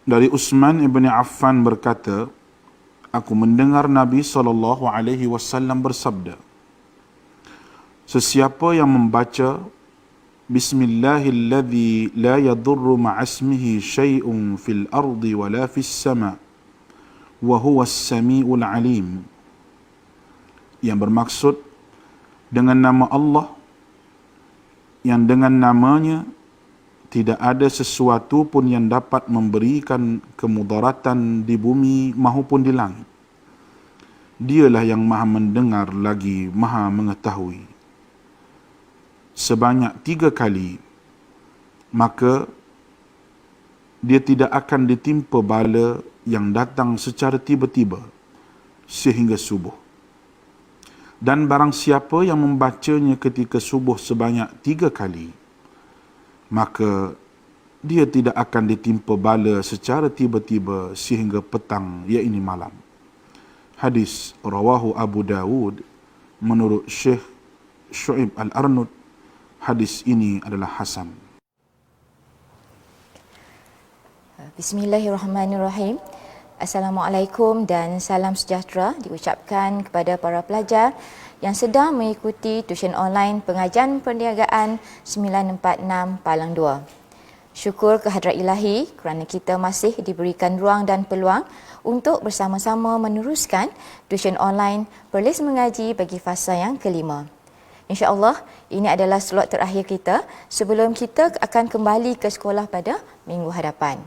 Dari Utsman ibn Affan berkata, aku mendengar Nabi SAW bersabda, sesiapa yang membaca Bismillahilladzi la yadurru ma'asmihi syai'un fil ardi wala fis sama' wa huwas sami'ul alim, yang bermaksud dengan nama Allah yang dengan namanya tidak ada sesuatu pun yang dapat memberikan kemudaratan di bumi maupun di langit. Dialah yang maha mendengar lagi maha mengetahui. Sebanyak 3 kali, maka dia tidak akan ditimpa bala yang datang secara tiba-tiba sehingga subuh. Dan barang siapa yang membacanya ketika subuh sebanyak 3 kali, maka dia tidak akan ditimpa bala secara tiba-tiba sehingga petang, iaitu malam. Hadis rawahu Abu Dawud menurut Syekh Syu'ib Al-Arnud. Hadis ini adalah hasan. Bismillahirrahmanirrahim. Assalamualaikum dan salam sejahtera diucapkan kepada para pelajar yang sedang mengikuti tuition online pengajian perniagaan 946 Palang 2. Syukur kehadrat ilahi kerana kita masih diberikan ruang dan peluang untuk bersama-sama meneruskan tuition online Perlis Mengaji bagi fasa yang kelima. InsyaAllah ini adalah slot terakhir kita sebelum kita akan kembali ke sekolah pada minggu hadapan.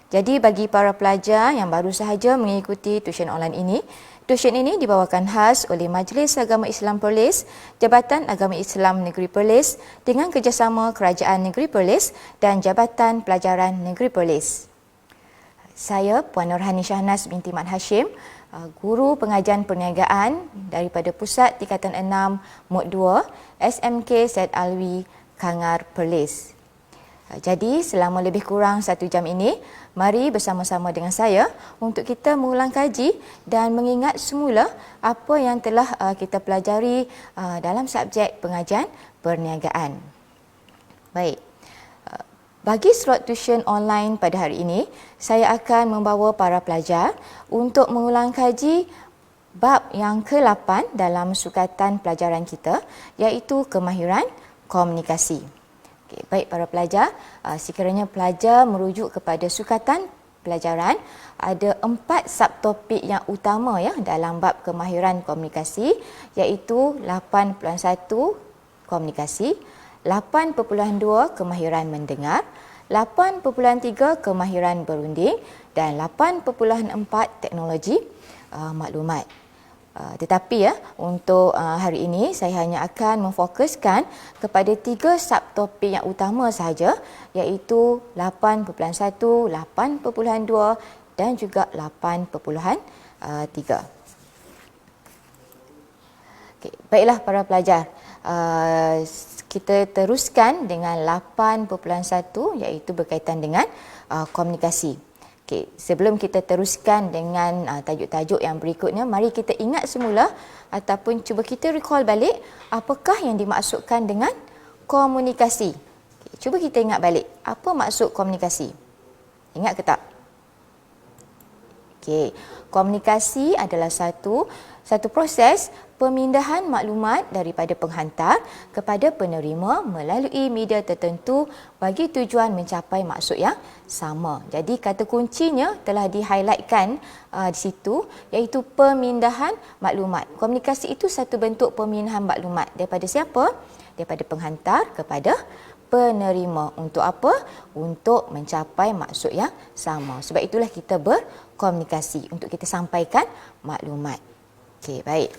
Jadi bagi para pelajar yang baru sahaja mengikuti tuition online ini dibawakan khas oleh Majlis Agama Islam Perlis, Jabatan Agama Islam Negeri Perlis dengan kerjasama Kerajaan Negeri Perlis dan Jabatan Pelajaran Negeri Perlis. Saya Puan Nurhani Shahnaz binti Mat Hashim, Guru Pengajian Perniagaan daripada Pusat Tingkatan 6 Mod 2 SMK Said Alwi, Kangar, Perlis. Jadi selama lebih kurang 1 jam ini, mari bersama-sama dengan saya untuk kita mengulang kaji dan mengingat semula apa yang telah kita pelajari dalam subjek pengajian perniagaan. Baik. Bagi slot tuition online pada hari ini, saya akan membawa para pelajar untuk mengulang kaji bab yang ke-8 dalam sukatan pelajaran kita, iaitu kemahiran komunikasi. Okey, baik para pelajar, sekiranya pelajar merujuk kepada sukatan pelajaran, ada 4 subtopik yang utama ya dalam bab kemahiran komunikasi, iaitu 8.1 komunikasi, 8.2 kemahiran mendengar, 8.3 kemahiran berunding dan 8.4 teknologi maklumat. Tetapi ya untuk hari ini saya hanya akan memfokuskan kepada 3 subtopik yang utama sahaja, iaitu 8.1, 8.2 dan juga 8.3. Okey, baiklah para pelajar. Kita teruskan dengan 8.1 iaitu berkaitan dengan komunikasi. Okey, sebelum kita teruskan dengan tajuk-tajuk yang berikutnya, mari kita ingat semula ataupun cuba kita recall balik apakah yang dimaksudkan dengan komunikasi. Okey, cuba kita ingat balik, apa maksud komunikasi? Ingat ke tak? Okey, komunikasi adalah satu proses pemindahan maklumat daripada penghantar kepada penerima melalui media tertentu bagi tujuan mencapai maksud yang sama. Jadi kata kuncinya telah di-highlightkan di situ, iaitu pemindahan maklumat. Komunikasi itu satu bentuk pemindahan maklumat daripada siapa? Daripada penghantar kepada penerima. Untuk apa? Untuk mencapai maksud yang sama. Sebab itulah kita berkomunikasi, untuk kita sampaikan maklumat. Okey, baik.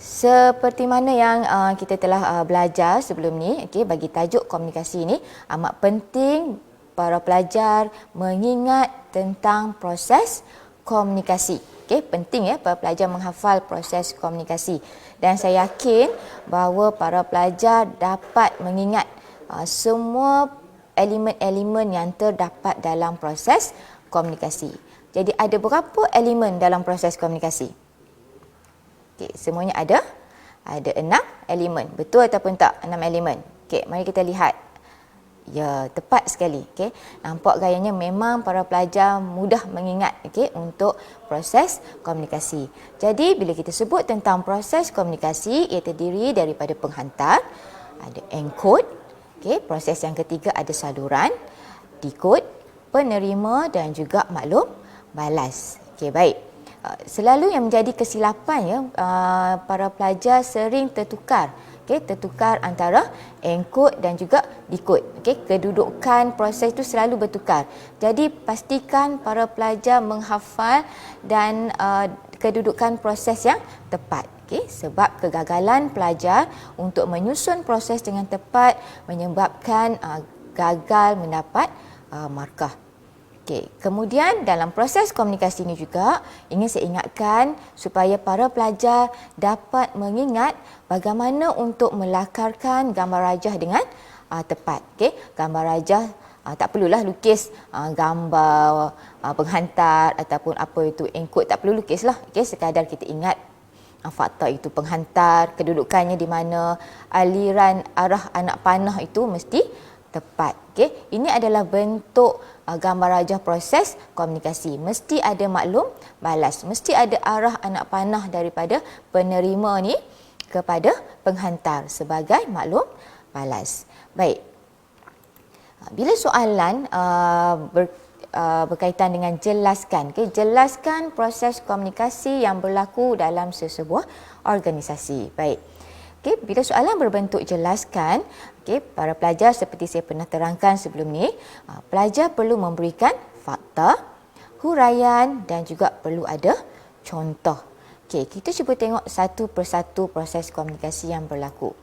Seperti mana yang kita telah belajar sebelum ni, okey, bagi tajuk komunikasi ini amat penting para pelajar mengingat tentang proses komunikasi. Okey, penting ya para pelajar menghafal proses komunikasi. Dan saya yakin bahawa para pelajar dapat mengingat semua elemen-elemen yang terdapat dalam proses komunikasi. Jadi ada berapa elemen dalam proses komunikasi? Okey, semuanya ada 6 elemen. Betul ataupun tak? 6 elemen. Okey, mari kita lihat. Ya, tepat sekali. Okey. Nampak gayanya memang para pelajar mudah mengingat untuk proses komunikasi. Jadi bila kita sebut tentang proses komunikasi, ia terdiri daripada penghantar, ada encode, proses yang ketiga ada saluran, decode, penerima dan juga maklum balas. Baik. Selalu yang menjadi kesilapan para pelajar sering tertukar antara encode dan juga decode. Kedudukan proses itu selalu bertukar. Jadi pastikan para pelajar menghafal dan kedudukan proses yang tepat. Sebab kegagalan pelajar untuk menyusun proses dengan tepat menyebabkan gagal mendapat markah. Kemudian dalam proses komunikasi ini juga ingin saya ingatkan supaya para pelajar dapat mengingat bagaimana untuk melakarkan gambar rajah dengan tepat. Gambar rajah tak perlulah lukis gambar penghantar ataupun apa itu encode, tak perlu lukislah. Sekadar kita ingat fakta itu penghantar, kedudukannya di mana, aliran arah anak panah itu mesti tepat. Ini adalah bentuk gambar rajah proses komunikasi. Mesti ada maklum balas, mesti ada arah anak panah daripada penerima ni kepada penghantar sebagai maklum balas. Baik. Bila soalan berkaitan dengan jelaskan, jelaskan proses komunikasi yang berlaku dalam sesebuah organisasi. Baik. Bila soalan berbentuk jelaskan, para pelajar seperti saya pernah terangkan sebelum ni, pelajar perlu memberikan fakta, huraian dan juga perlu ada contoh. Kita cuba tengok satu persatu proses komunikasi yang berlaku.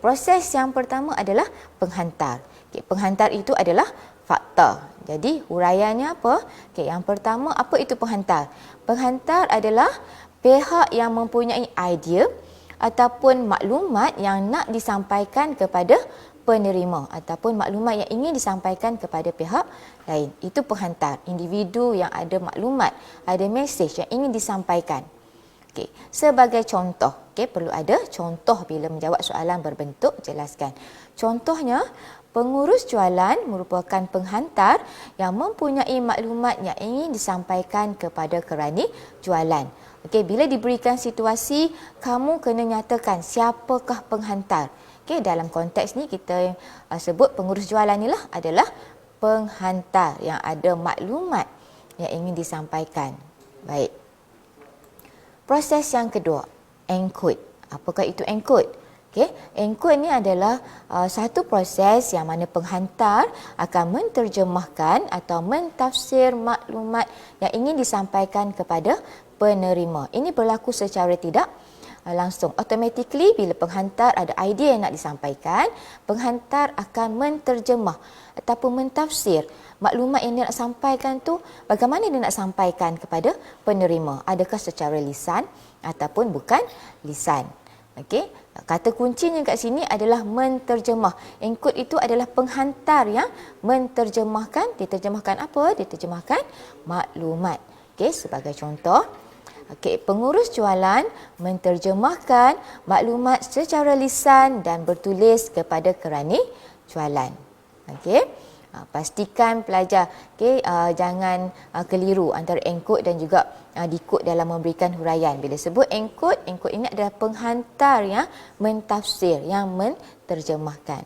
Proses yang pertama adalah penghantar. Penghantar itu adalah fakta. Jadi huraiannya apa? Yang pertama, apa itu penghantar? Penghantar adalah pihak yang mempunyai idea ataupun maklumat yang nak disampaikan kepada penerima ataupun maklumat yang ingin disampaikan kepada pihak lain. Itu penghantar, individu yang ada maklumat, ada mesej yang ingin disampaikan. Sebagai contoh, perlu ada contoh bila menjawab soalan berbentuk jelaskan. Contohnya, pengurus jualan merupakan penghantar yang mempunyai maklumat yang ingin disampaikan kepada kerani jualan. Bila diberikan situasi, kamu kena nyatakan siapakah penghantar. Dalam konteks ni kita sebut pengurus jualan inilah adalah penghantar yang ada maklumat yang ingin disampaikan. Baik. Proses yang kedua, encode. Apakah itu encode? Encode ni adalah satu proses yang mana penghantar akan menterjemahkan atau mentafsir maklumat yang ingin disampaikan kepada penerima. Ini berlaku secara tidak langsung. Automatically bila penghantar ada idea yang nak disampaikan, penghantar akan menterjemah ataupun mentafsir maklumat yang dia nak sampaikan tu, bagaimana dia nak sampaikan kepada penerima. Adakah secara lisan ataupun bukan lisan. Kata kuncinya kat sini adalah menterjemah. Encode itu adalah penghantar yang menterjemahkan. Diterjemahkan apa? Diterjemahkan maklumat. Sebagai contoh, pengurus jualan menterjemahkan maklumat secara lisan dan bertulis kepada kerani jualan. Pastikan pelajar jangan keliru antara encode dan juga decode dalam memberikan huraian. Bila sebut encode ini adalah penghantar yang mentafsir, yang menterjemahkan.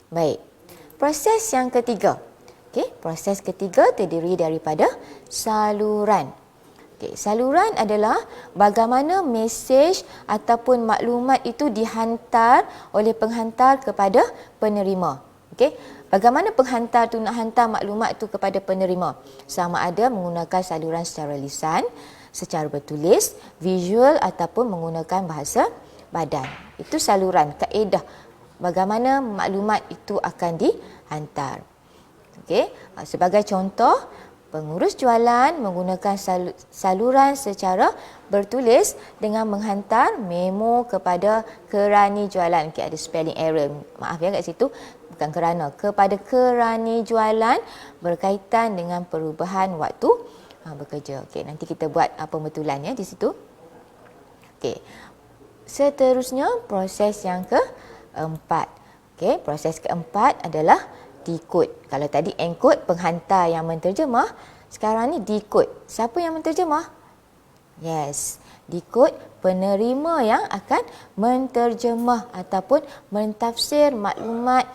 Baik. Proses yang ketiga. Proses ketiga terdiri daripada saluran. Saluran adalah bagaimana mesej ataupun maklumat itu dihantar oleh penghantar kepada penerima. Bagaimana penghantar tu nak hantar maklumat tu kepada penerima? Sama ada menggunakan saluran secara lisan, secara bertulis, visual ataupun menggunakan bahasa badan. Itu saluran, kaedah bagaimana maklumat itu akan dihantar. Sebagai contoh, pengurus jualan menggunakan saluran secara bertulis dengan menghantar memo kepada kerani jualan. Ada spelling error. Maaf ya kat situ. Bukan kerana. Kepada kerani jualan berkaitan dengan perubahan waktu bekerja. Nanti kita buat pembetulan ya di situ. Seterusnya proses yang keempat. Proses keempat adalah decode. Kalau tadi encode, penghantar yang menterjemah, sekarang ni decode. Siapa yang menterjemah? Yes, decode, penerima yang akan menterjemah ataupun mentafsir maklumat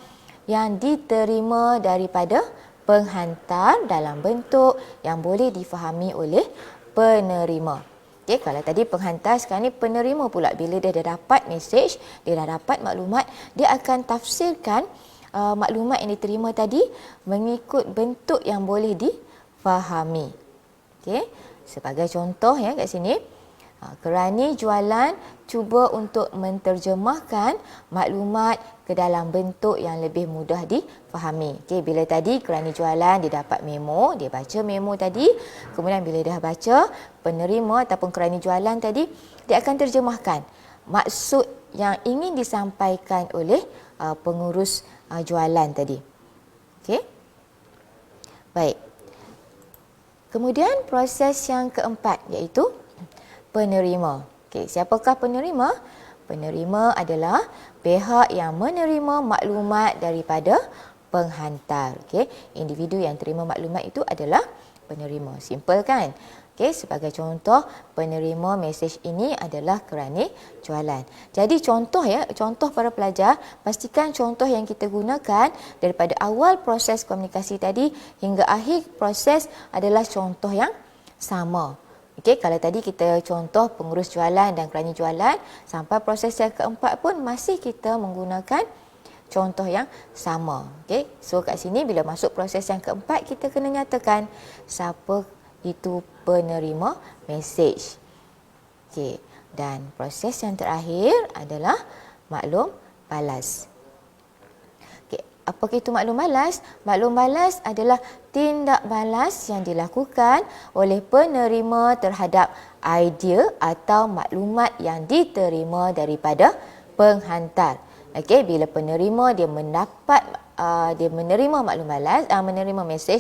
yang diterima daripada penghantar dalam bentuk yang boleh difahami oleh penerima. Okey, kalau tadi penghantar, sekarang ni penerima pula. Bila dia dah dapat mesej, dia dah dapat maklumat, dia akan tafsirkan maklumat yang diterima tadi mengikut bentuk yang boleh difahami. Okey, sebagai contoh ya kat sini, kerani jualan cuba untuk menterjemahkan maklumat ke dalam bentuk yang lebih mudah difahami. Okey, bila tadi kerani jualan dia dapat memo, dia baca memo tadi, kemudian bila dah baca, penerima ataupun kerani jualan tadi, dia akan terjemahkan maksud yang ingin disampaikan oleh pengurus jualan tadi. Okey. Baik. Kemudian proses yang keempat iaitu penerima. Okey, siapakah penerima? Penerima adalah pihak yang menerima maklumat daripada penghantar. Okey, individu yang terima maklumat itu adalah penerima. Simple kan? Okey, sebagai contoh, penerima mesej ini adalah kerani jualan. Jadi contoh para pelajar, pastikan contoh yang kita gunakan daripada awal proses komunikasi tadi hingga akhir proses adalah contoh yang sama. Okey, kalau tadi kita contoh pengurus jualan dan kerani jualan, sampai proses yang keempat pun masih kita menggunakan contoh yang sama. Okey, so kat sini bila masuk proses yang keempat, kita kena nyatakan siapa itu penerima mesej. Okey, dan proses yang terakhir adalah maklum balas. Okey, apakah itu maklum balas? Maklum balas adalah tindak balas yang dilakukan oleh penerima terhadap idea atau maklumat yang diterima daripada penghantar. Okey, bila penerima dia menerima maklum balas, menerima mesej,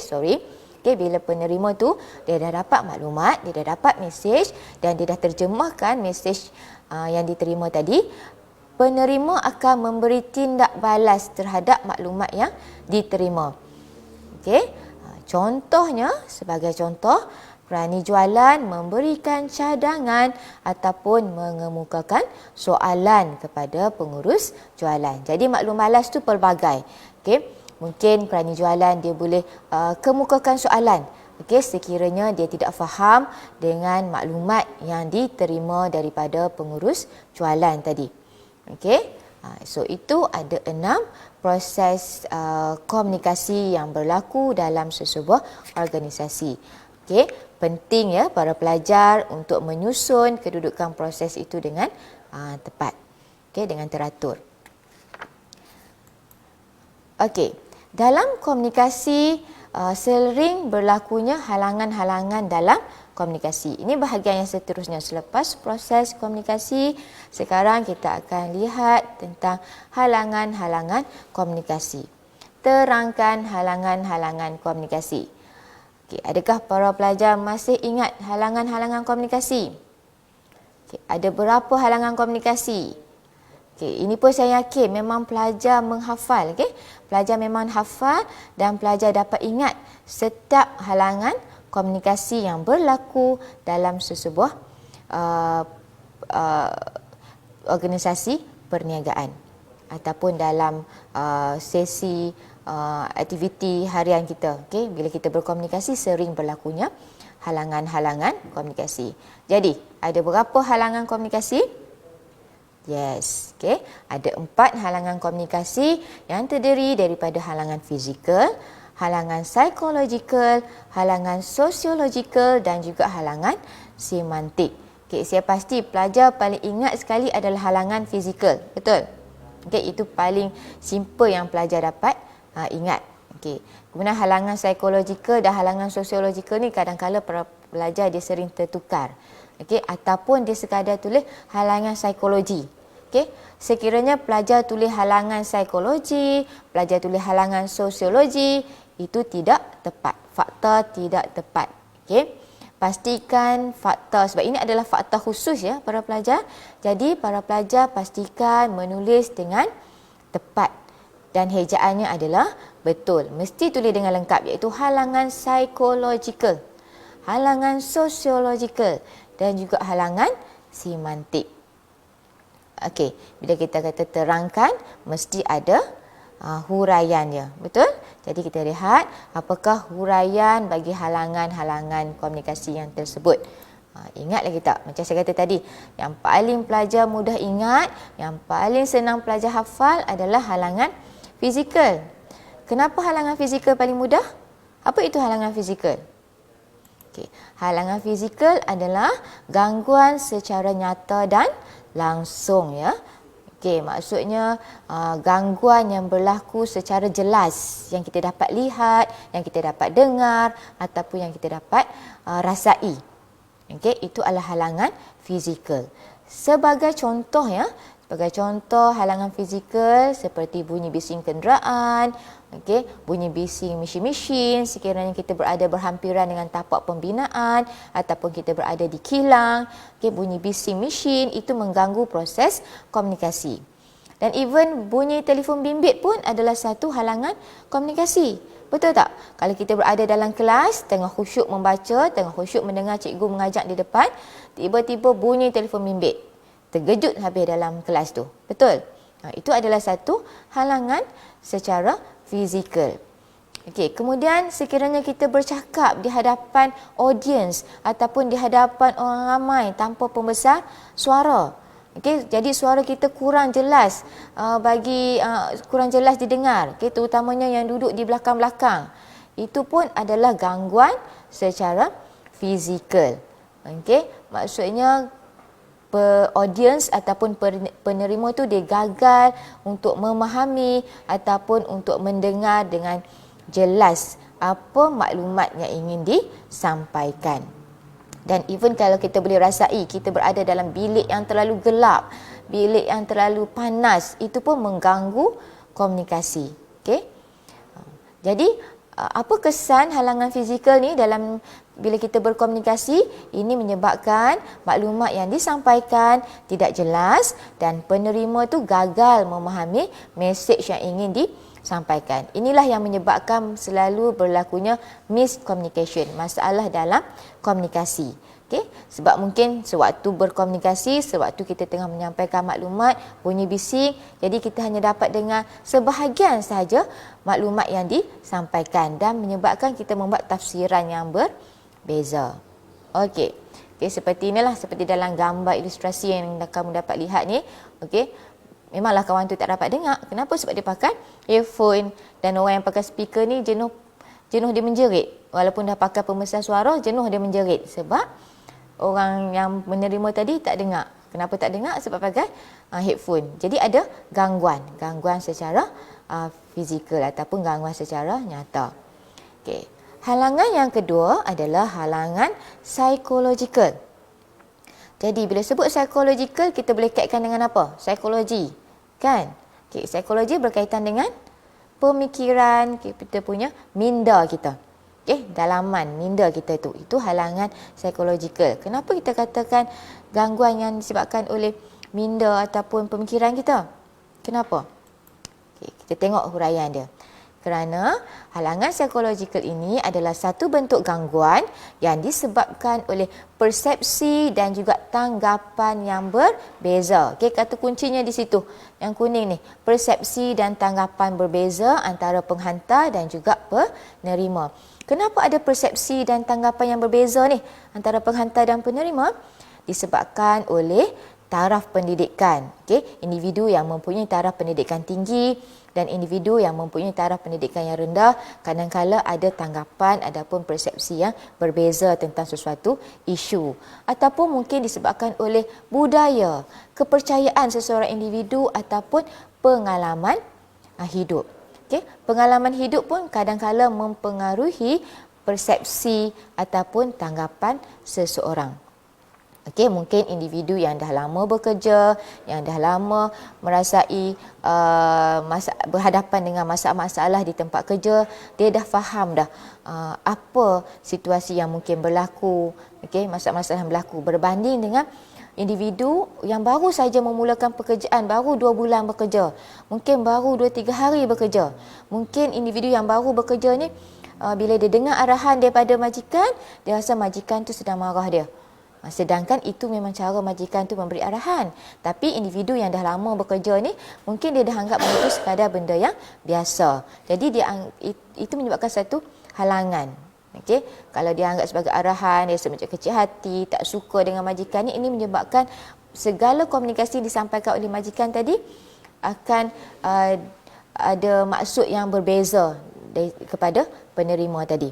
Okey, bila penerima tu dia dah dapat maklumat, dia dah dapat mesej dan dia dah terjemahkan mesej yang diterima tadi, penerima akan memberi tindak balas terhadap maklumat yang diterima. Okey, contohnya, sebagai contoh, kerani jualan memberikan cadangan ataupun mengemukakan soalan kepada pengurus jualan. Jadi maklum balas tu pelbagai. Okey, mungkin kerani jualan dia boleh kemukakan soalan. Okey, sekiranya dia tidak faham dengan maklumat yang diterima daripada pengurus jualan tadi. Okey, so itu ada 6 proses komunikasi yang berlaku dalam sesebuah organisasi. Okey, penting ya para pelajar untuk menyusun kedudukan proses itu dengan tepat. Okey, dengan teratur. Okey, dalam komunikasi sering berlakunya halangan-halangan dalam komunikasi. Ini bahagian yang seterusnya. Selepas proses komunikasi, sekarang kita akan lihat tentang halangan-halangan komunikasi. Terangkan halangan-halangan komunikasi. Okey, adakah para pelajar masih ingat halangan-halangan komunikasi? Okey, ada berapa halangan komunikasi? Okey, ini pun saya yakin memang pelajar menghafal. Okey, pelajar memang hafal dan pelajar dapat ingat setiap halangan komunikasi yang berlaku dalam sesebuah organisasi perniagaan ataupun dalam sesi aktiviti harian kita. Okey, bila kita berkomunikasi sering berlakunya halangan-halangan komunikasi. Jadi, ada berapa halangan komunikasi? Yes, okey. Ada 4 halangan komunikasi yang terdiri daripada halangan fizikal, halangan psikologikal, halangan sosiologikal dan juga halangan semantik. Okey, saya pasti pelajar paling ingat sekali adalah halangan fizikal. Betul? Okey, itu paling simple yang pelajar dapat ingat. Okey. Kemudian halangan psikologikal dan halangan sosiologikal ni kadang-kala para pelajar dia sering tertukar. Okey, ataupun dia sekadar tulis halangan psikologi. Okey, sekiranya pelajar tulis halangan psikologi, pelajar tulis halangan sosiologi, itu tidak tepat. Fakta tidak tepat. Okey. Pastikan fakta, sebab ini adalah fakta khusus ya para pelajar. Jadi para pelajar pastikan menulis dengan tepat Dan hejaannya adalah betul. Mesti tulis dengan lengkap, iaitu halangan psikologikal, halangan sosiologikal dan juga halangan semantik. Okey, bila kita kata terangkan, mesti ada huraiannya. Betul? Jadi kita lihat apakah huraian bagi halangan-halangan komunikasi yang tersebut. Ingat lagi tak? Macam saya kata tadi, yang paling pelajar mudah ingat, yang paling senang pelajar hafal adalah halangan fizikal. Kenapa halangan fizikal paling mudah? Apa itu halangan fizikal? Okay. Halangan fizikal adalah gangguan secara nyata dan langsung, ya. Okey, maksudnya gangguan yang berlaku secara jelas, yang kita dapat lihat, yang kita dapat dengar ataupun yang kita dapat rasai. Okey, itu adalah halangan fizikal. Sebagai contoh, ya, sebagai contoh halangan fizikal seperti bunyi bising kenderaan, okey, bunyi bising mesin-mesin sekiranya kita berada berhampiran dengan tapak pembinaan ataupun kita berada di kilang, okey, bunyi bising mesin itu mengganggu proses komunikasi. Dan even bunyi telefon bimbit pun adalah satu halangan komunikasi. Betul tak? Kalau kita berada dalam kelas, tengah khusyuk membaca, tengah khusyuk mendengar cikgu mengajak di depan, tiba-tiba bunyi telefon bimbit. Terkejut habis dalam kelas tu. Betul? Itu adalah satu halangan secara fizikal. Okey, kemudian sekiranya kita bercakap di hadapan audiens ataupun di hadapan orang ramai tanpa pembesar suara. Okey, jadi suara kita kurang jelas kurang jelas didengar. Okey, terutamanya yang duduk di belakang-belakang. Itu pun adalah gangguan secara fizikal. Okey, maksudnya audiens ataupun penerima tu dia gagal untuk memahami ataupun untuk mendengar dengan jelas apa maklumat yang ingin disampaikan. Dan even kalau kita boleh rasai, kita berada dalam bilik yang terlalu gelap, bilik yang terlalu panas, itu pun mengganggu komunikasi. Okey? Jadi, apa kesan halangan fizikal ni dalam bila kita berkomunikasi? Ini menyebabkan maklumat yang disampaikan tidak jelas dan penerima tu gagal memahami mesej yang ingin disampaikan. Inilah yang menyebabkan selalu berlakunya miscommunication, masalah dalam komunikasi. Okay? Sebab mungkin sewaktu berkomunikasi, sewaktu kita tengah menyampaikan maklumat, bunyi bising, jadi kita hanya dapat dengar sebahagian sahaja maklumat yang disampaikan dan menyebabkan kita membuat tafsiran yang berbeza. Okey. Okay, seperti inilah, seperti dalam gambar ilustrasi yang kamu dapat lihat ni. Okey. Memanglah kawan tu tak dapat dengar. Kenapa? Sebab dia pakai earphone dan orang yang pakai speaker ni jenuh dia menjerit. Walaupun dah pakai pembesar suara, jenuh dia menjerit sebab orang yang menerima tadi tak dengar. Kenapa tak dengar? Sebab pakai headphone. Jadi ada gangguan secara fizikal ataupun gangguan secara nyata. Okey. Halangan yang kedua adalah halangan psikologikal. Jadi bila sebut psikologikal, kita boleh kaitkan dengan apa? Psikologi, kan? Okay, psikologi berkaitan dengan pemikiran, kita punya minda kita. Okay, dalaman minda kita tu. Itu halangan psikologikal. Kenapa kita katakan gangguan yang disebabkan oleh minda ataupun pemikiran kita? Kenapa? Okay, kita tengok huraian dia. Kerana halangan psikologikal ini adalah satu bentuk gangguan yang disebabkan oleh persepsi dan juga tanggapan yang berbeza. Okey, kata kuncinya di situ. Yang kuning ni, persepsi dan tanggapan berbeza antara penghantar dan juga penerima. Kenapa ada persepsi dan tanggapan yang berbeza ni antara penghantar dan penerima? Disebabkan oleh taraf pendidikan. Okey, individu yang mempunyai taraf pendidikan tinggi dan individu yang mempunyai taraf pendidikan yang rendah kadang-kala ada tanggapan ataupun persepsi yang berbeza tentang sesuatu isu, ataupun mungkin disebabkan oleh budaya, kepercayaan seseorang individu ataupun pengalaman hidup. Okey, pengalaman hidup pun kadang-kala mempengaruhi persepsi ataupun tanggapan seseorang. Okey, mungkin individu yang dah lama bekerja, yang dah lama merasai berhadapan dengan masalah-masalah di tempat kerja, dia dah faham dah apa situasi yang mungkin berlaku, okey, masalah-masalah yang berlaku berbanding dengan individu yang baru saja memulakan pekerjaan, baru 2 bulan bekerja, mungkin baru 2-3 hari bekerja. Mungkin individu yang baru bekerja ni bila dia dengar arahan daripada majikan, dia rasa majikan tu sedang marah dia. Sedangkan itu memang cara majikan tu memberi arahan. Tapi individu yang dah lama bekerja ni, mungkin dia dah anggap benda itu sekadar benda yang biasa. Jadi itu menyebabkan satu halangan. Okey, kalau dia anggap sebagai arahan, dia rasa macam kecil hati, tak suka dengan majikan ni, ini menyebabkan segala komunikasi disampaikan oleh majikan tadi akan ada maksud yang berbeza kepada penerima tadi.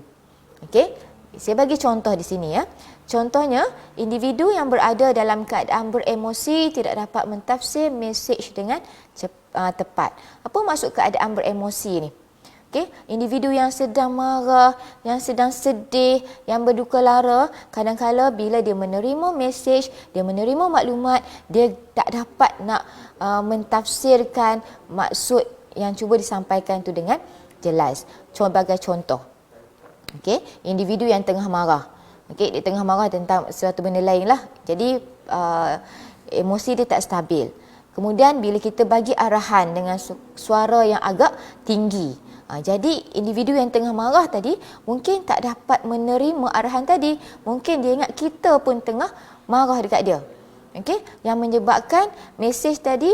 Okey, saya bagi contoh di sini ya. Contohnya, individu yang berada dalam keadaan beremosi tidak dapat mentafsir mesej dengan tepat. Apa maksud keadaan beremosi ni? Okay. Individu yang sedang marah, yang sedang sedih, yang berduka lara, kadang-kadang bila dia menerima mesej, dia menerima maklumat, dia tak dapat nak mentafsirkan maksud yang cuba disampaikan tu dengan jelas. Sebagai contoh, okay, individu yang tengah marah, okay, dia tengah marah tentang sesuatu benda lain lah. Jadi emosi dia tak stabil. Kemudian bila kita bagi arahan dengan suara yang agak tinggi, jadi individu yang tengah marah tadi mungkin tak dapat menerima arahan tadi. Mungkin dia ingat kita pun tengah marah dekat dia. Okey, yang menyebabkan mesej tadi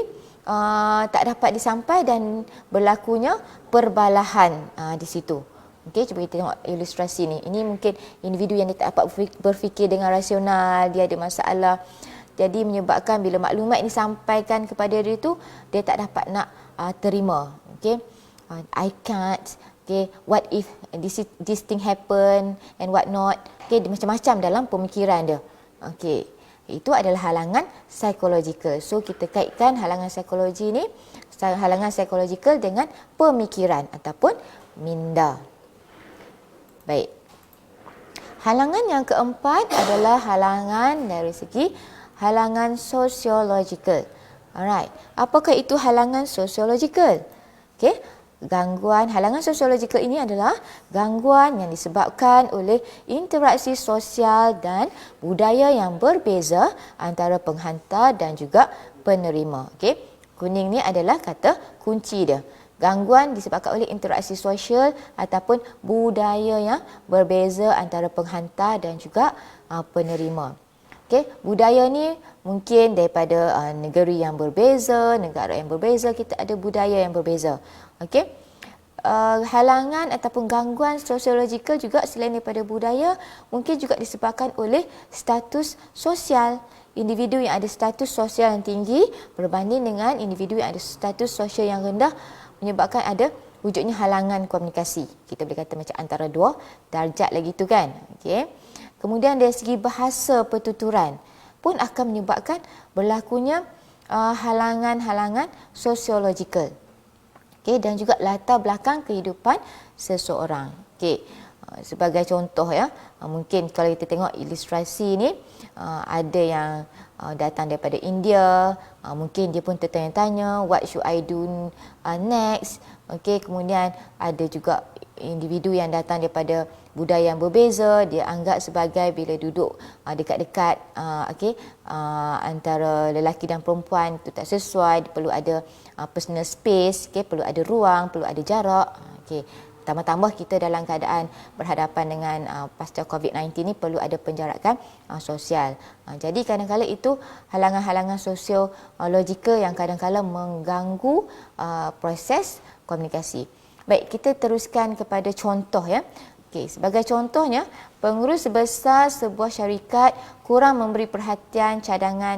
tak dapat disampaikan dan berlakunya perbalahan di situ. Okey, cuba kita tengok ilustrasi ni. Ini mungkin individu yang dia tak dapat berfikir dengan rasional, dia ada masalah. Jadi menyebabkan bila maklumat ini disampaikan kepada dia tu, dia tak dapat nak terima. Okey. I can't, okay, what if this thing happen and what not, okay, macam-macam dalam pemikiran dia. Okay, itu adalah halangan psikologikal. So kita kaitkan halangan psikologi ni, halangan psikologikal dengan pemikiran ataupun minda. Baik. Halangan yang keempat adalah halangan dari segi halangan sosiologikal. Alright, apakah itu halangan sosiologikal? Okay. Halangan sosiologikal ini adalah gangguan yang disebabkan oleh interaksi sosial dan budaya yang berbeza antara penghantar dan juga penerima. Okey, kuning ni adalah kata kunci dia. Gangguan disebabkan oleh interaksi sosial ataupun budaya yang berbeza antara penghantar dan juga penerima. Okey, budaya ni mungkin daripada negeri yang berbeza, negara yang berbeza, kita ada budaya yang berbeza. Okey. Halangan ataupun gangguan sosiologikal juga selain daripada budaya mungkin juga disebabkan oleh status sosial. Individu yang ada status sosial yang tinggi berbanding dengan individu yang ada status sosial yang rendah menyebabkan ada wujudnya halangan komunikasi. Kita boleh kata macam antara dua darjat lagi tu kan. Okey. Kemudian dari segi bahasa pertuturan pun akan menyebabkan berlakunya halangan-halangan sosiologikal. Okay, dan juga latar belakang kehidupan seseorang. Okay, sebagai contoh ya, mungkin kalau kita tengok ilustrasi ni, ada yang datang daripada India, mungkin dia pun tertanya-tanya what should I do next. Okay, kemudian ada juga individu yang datang daripada budaya yang berbeza, dia anggap sebagai bila duduk dekat-dekat antara lelaki dan perempuan itu tak sesuai, perlu ada personal space, perlu ada ruang, perlu ada jarak. Tambah-tambah kita dalam keadaan berhadapan dengan pasca COVID-19 ni perlu ada penjarakan sosial. Jadi kadang-kadang itu halangan-halangan sosiologikal yang kadang-kadang mengganggu proses komunikasi. Baik, kita teruskan kepada contoh ya. Okey, sebagai contohnya, pengurus besar sebuah syarikat kurang memberi perhatian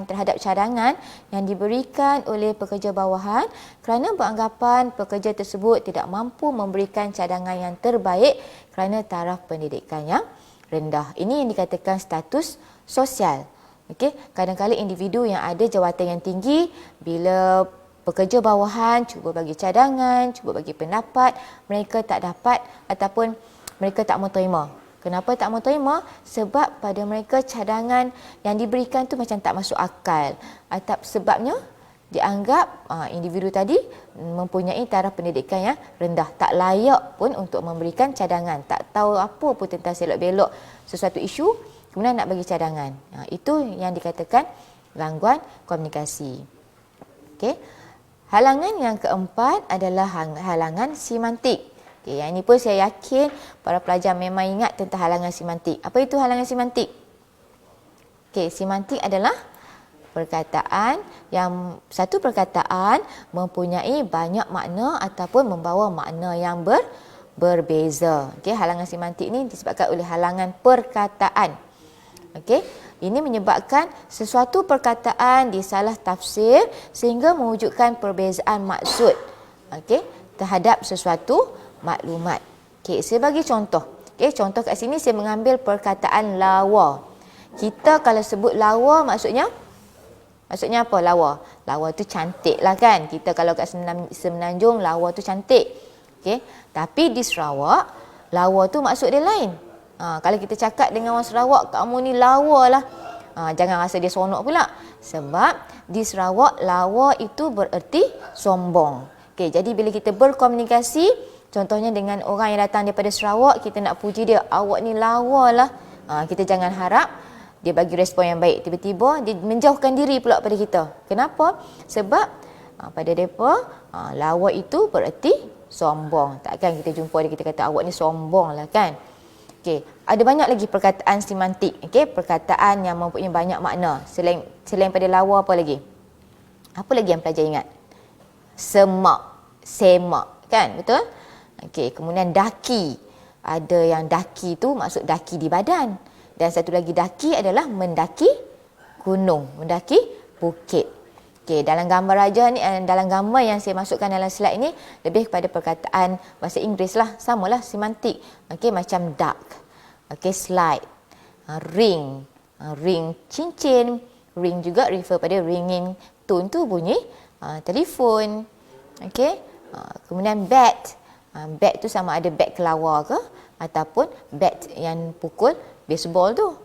terhadap cadangan yang diberikan oleh pekerja bawahan kerana beranggapan pekerja tersebut tidak mampu memberikan cadangan yang terbaik kerana taraf pendidikan yang rendah. Ini yang dikatakan status sosial. Okey, kadang-kadang individu yang ada jawatan yang tinggi bila pekerja bawahan cuba bagi cadangan, cuba bagi pendapat, mereka tak dapat ataupun mereka tak mau terima. Kenapa tak mau terima? Sebab pada mereka cadangan yang diberikan tu macam tak masuk akal. Atau sebabnya dianggap individu tadi mempunyai taraf pendidikan yang rendah, tak layak pun untuk memberikan cadangan, tak tahu apa pun tentang selok belok sesuatu isu, kemudian nak bagi cadangan. Itu yang dikatakan gangguan komunikasi. Okey. Halangan yang keempat adalah halangan semantik. Okey, yang ini pun saya yakin para pelajar memang ingat tentang halangan semantik. Apa itu halangan semantik? Okey, semantik adalah perkataan yang satu perkataan mempunyai banyak makna ataupun membawa makna yang berbeza. Okey, halangan semantik ini disebabkan oleh halangan perkataan. Okey, ini menyebabkan sesuatu perkataan disalah tafsir sehingga mewujudkan perbezaan maksud, okey, terhadap sesuatu maklumat. Okey, saya bagi contoh. Okey, contoh kat sini saya mengambil perkataan lawa. Kita kalau sebut lawa maksudnya apa lawa? Lawa tu cantik lah kan. Kita kalau kat Semenanjung lawa tu cantik. Okey. Tapi di Sarawak lawa tu maksud dia lain. Kalau kita cakap dengan orang Sarawak, kamu ni lawa lah. Jangan rasa dia seronok pula. Sebab di Sarawak lawa itu bererti sombong. Okey, jadi bila kita berkomunikasi, contohnya dengan orang yang datang daripada Sarawak, kita nak puji dia, awak ni lawa lah. Kita jangan harap dia bagi respon yang baik. Tiba-tiba dia menjauhkan diri pula pada kita. Kenapa? Sebab pada mereka lawa itu bererti sombong. Takkan kita jumpa dia kita kata awak ni sombong lah kan. Okey, ada banyak lagi perkataan semantik. Okey, perkataan yang mempunyai banyak makna. Selain pada lawa apa lagi? Apa lagi yang pelajar ingat? Semak kan, betul? Okey, kemudian daki. Ada yang daki tu maksud daki di badan. Dan satu lagi daki adalah mendaki gunung, mendaki bukit. Okey, dalam gambar aja ni, dalam gambar yang saya masukkan dalam slide ini lebih kepada perkataan bahasa Inggeris lah, samalah semantik. Okey, macam duck. Okey, slide. Ring. Ring cincin. Ring juga refer pada ringing tone tu bunyi telefon. Okey. Kemudian bat. Bat tu sama ada bat kelawar ke ataupun bat yang pukul baseball tu.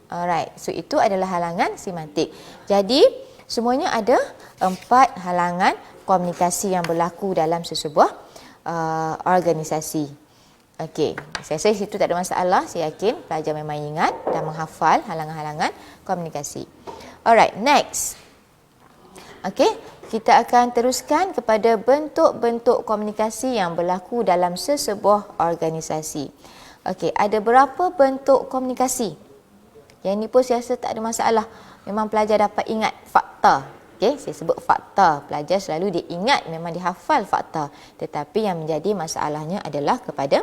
Alright, so itu adalah halangan semantik. Jadi, semuanya ada 4 halangan komunikasi yang berlaku dalam sesebuah organisasi. Okey, saya rasa situ tak ada masalah. Saya yakin pelajar memang ingat dan menghafal halangan-halangan komunikasi. Alright, next. Okey, kita akan teruskan kepada bentuk-bentuk komunikasi yang berlaku dalam sesebuah organisasi. Okey, ada berapa bentuk komunikasi? Yang ini pun saya rasa tak ada masalah. Memang pelajar dapat ingat fakta. Okey, saya sebut fakta. Pelajar selalu dia ingat, memang dihafal fakta. Tetapi yang menjadi masalahnya adalah kepada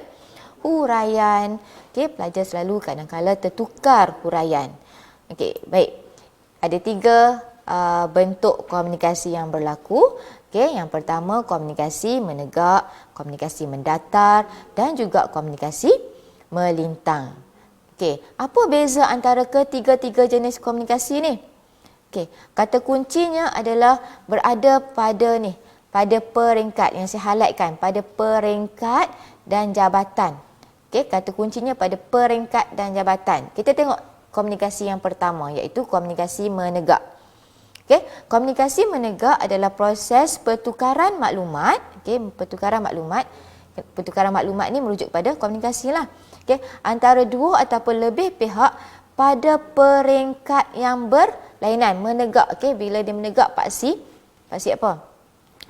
huraian. Okey, pelajar selalu kadang-kala tertukar huraian. Okey, baik. Ada 3 bentuk komunikasi yang berlaku. Okey, yang pertama komunikasi menegak, komunikasi mendatar dan juga komunikasi melintang. Okey, apa beza antara ketiga-tiga jenis komunikasi ni? Okey, kata kuncinya adalah berada pada peringkat yang saya highlightkan, pada peringkat dan jabatan. Okey, kata kuncinya pada peringkat dan jabatan. Kita tengok komunikasi yang pertama iaitu komunikasi menegak. Okey, komunikasi menegak adalah proses pertukaran maklumat, okey, pertukaran maklumat ni merujuk pada komunikasi lah. Okey, antara dua ataupun lebih pihak pada peringkat yang berlainan, menegak. Okey, bila dia menegak paksi apa?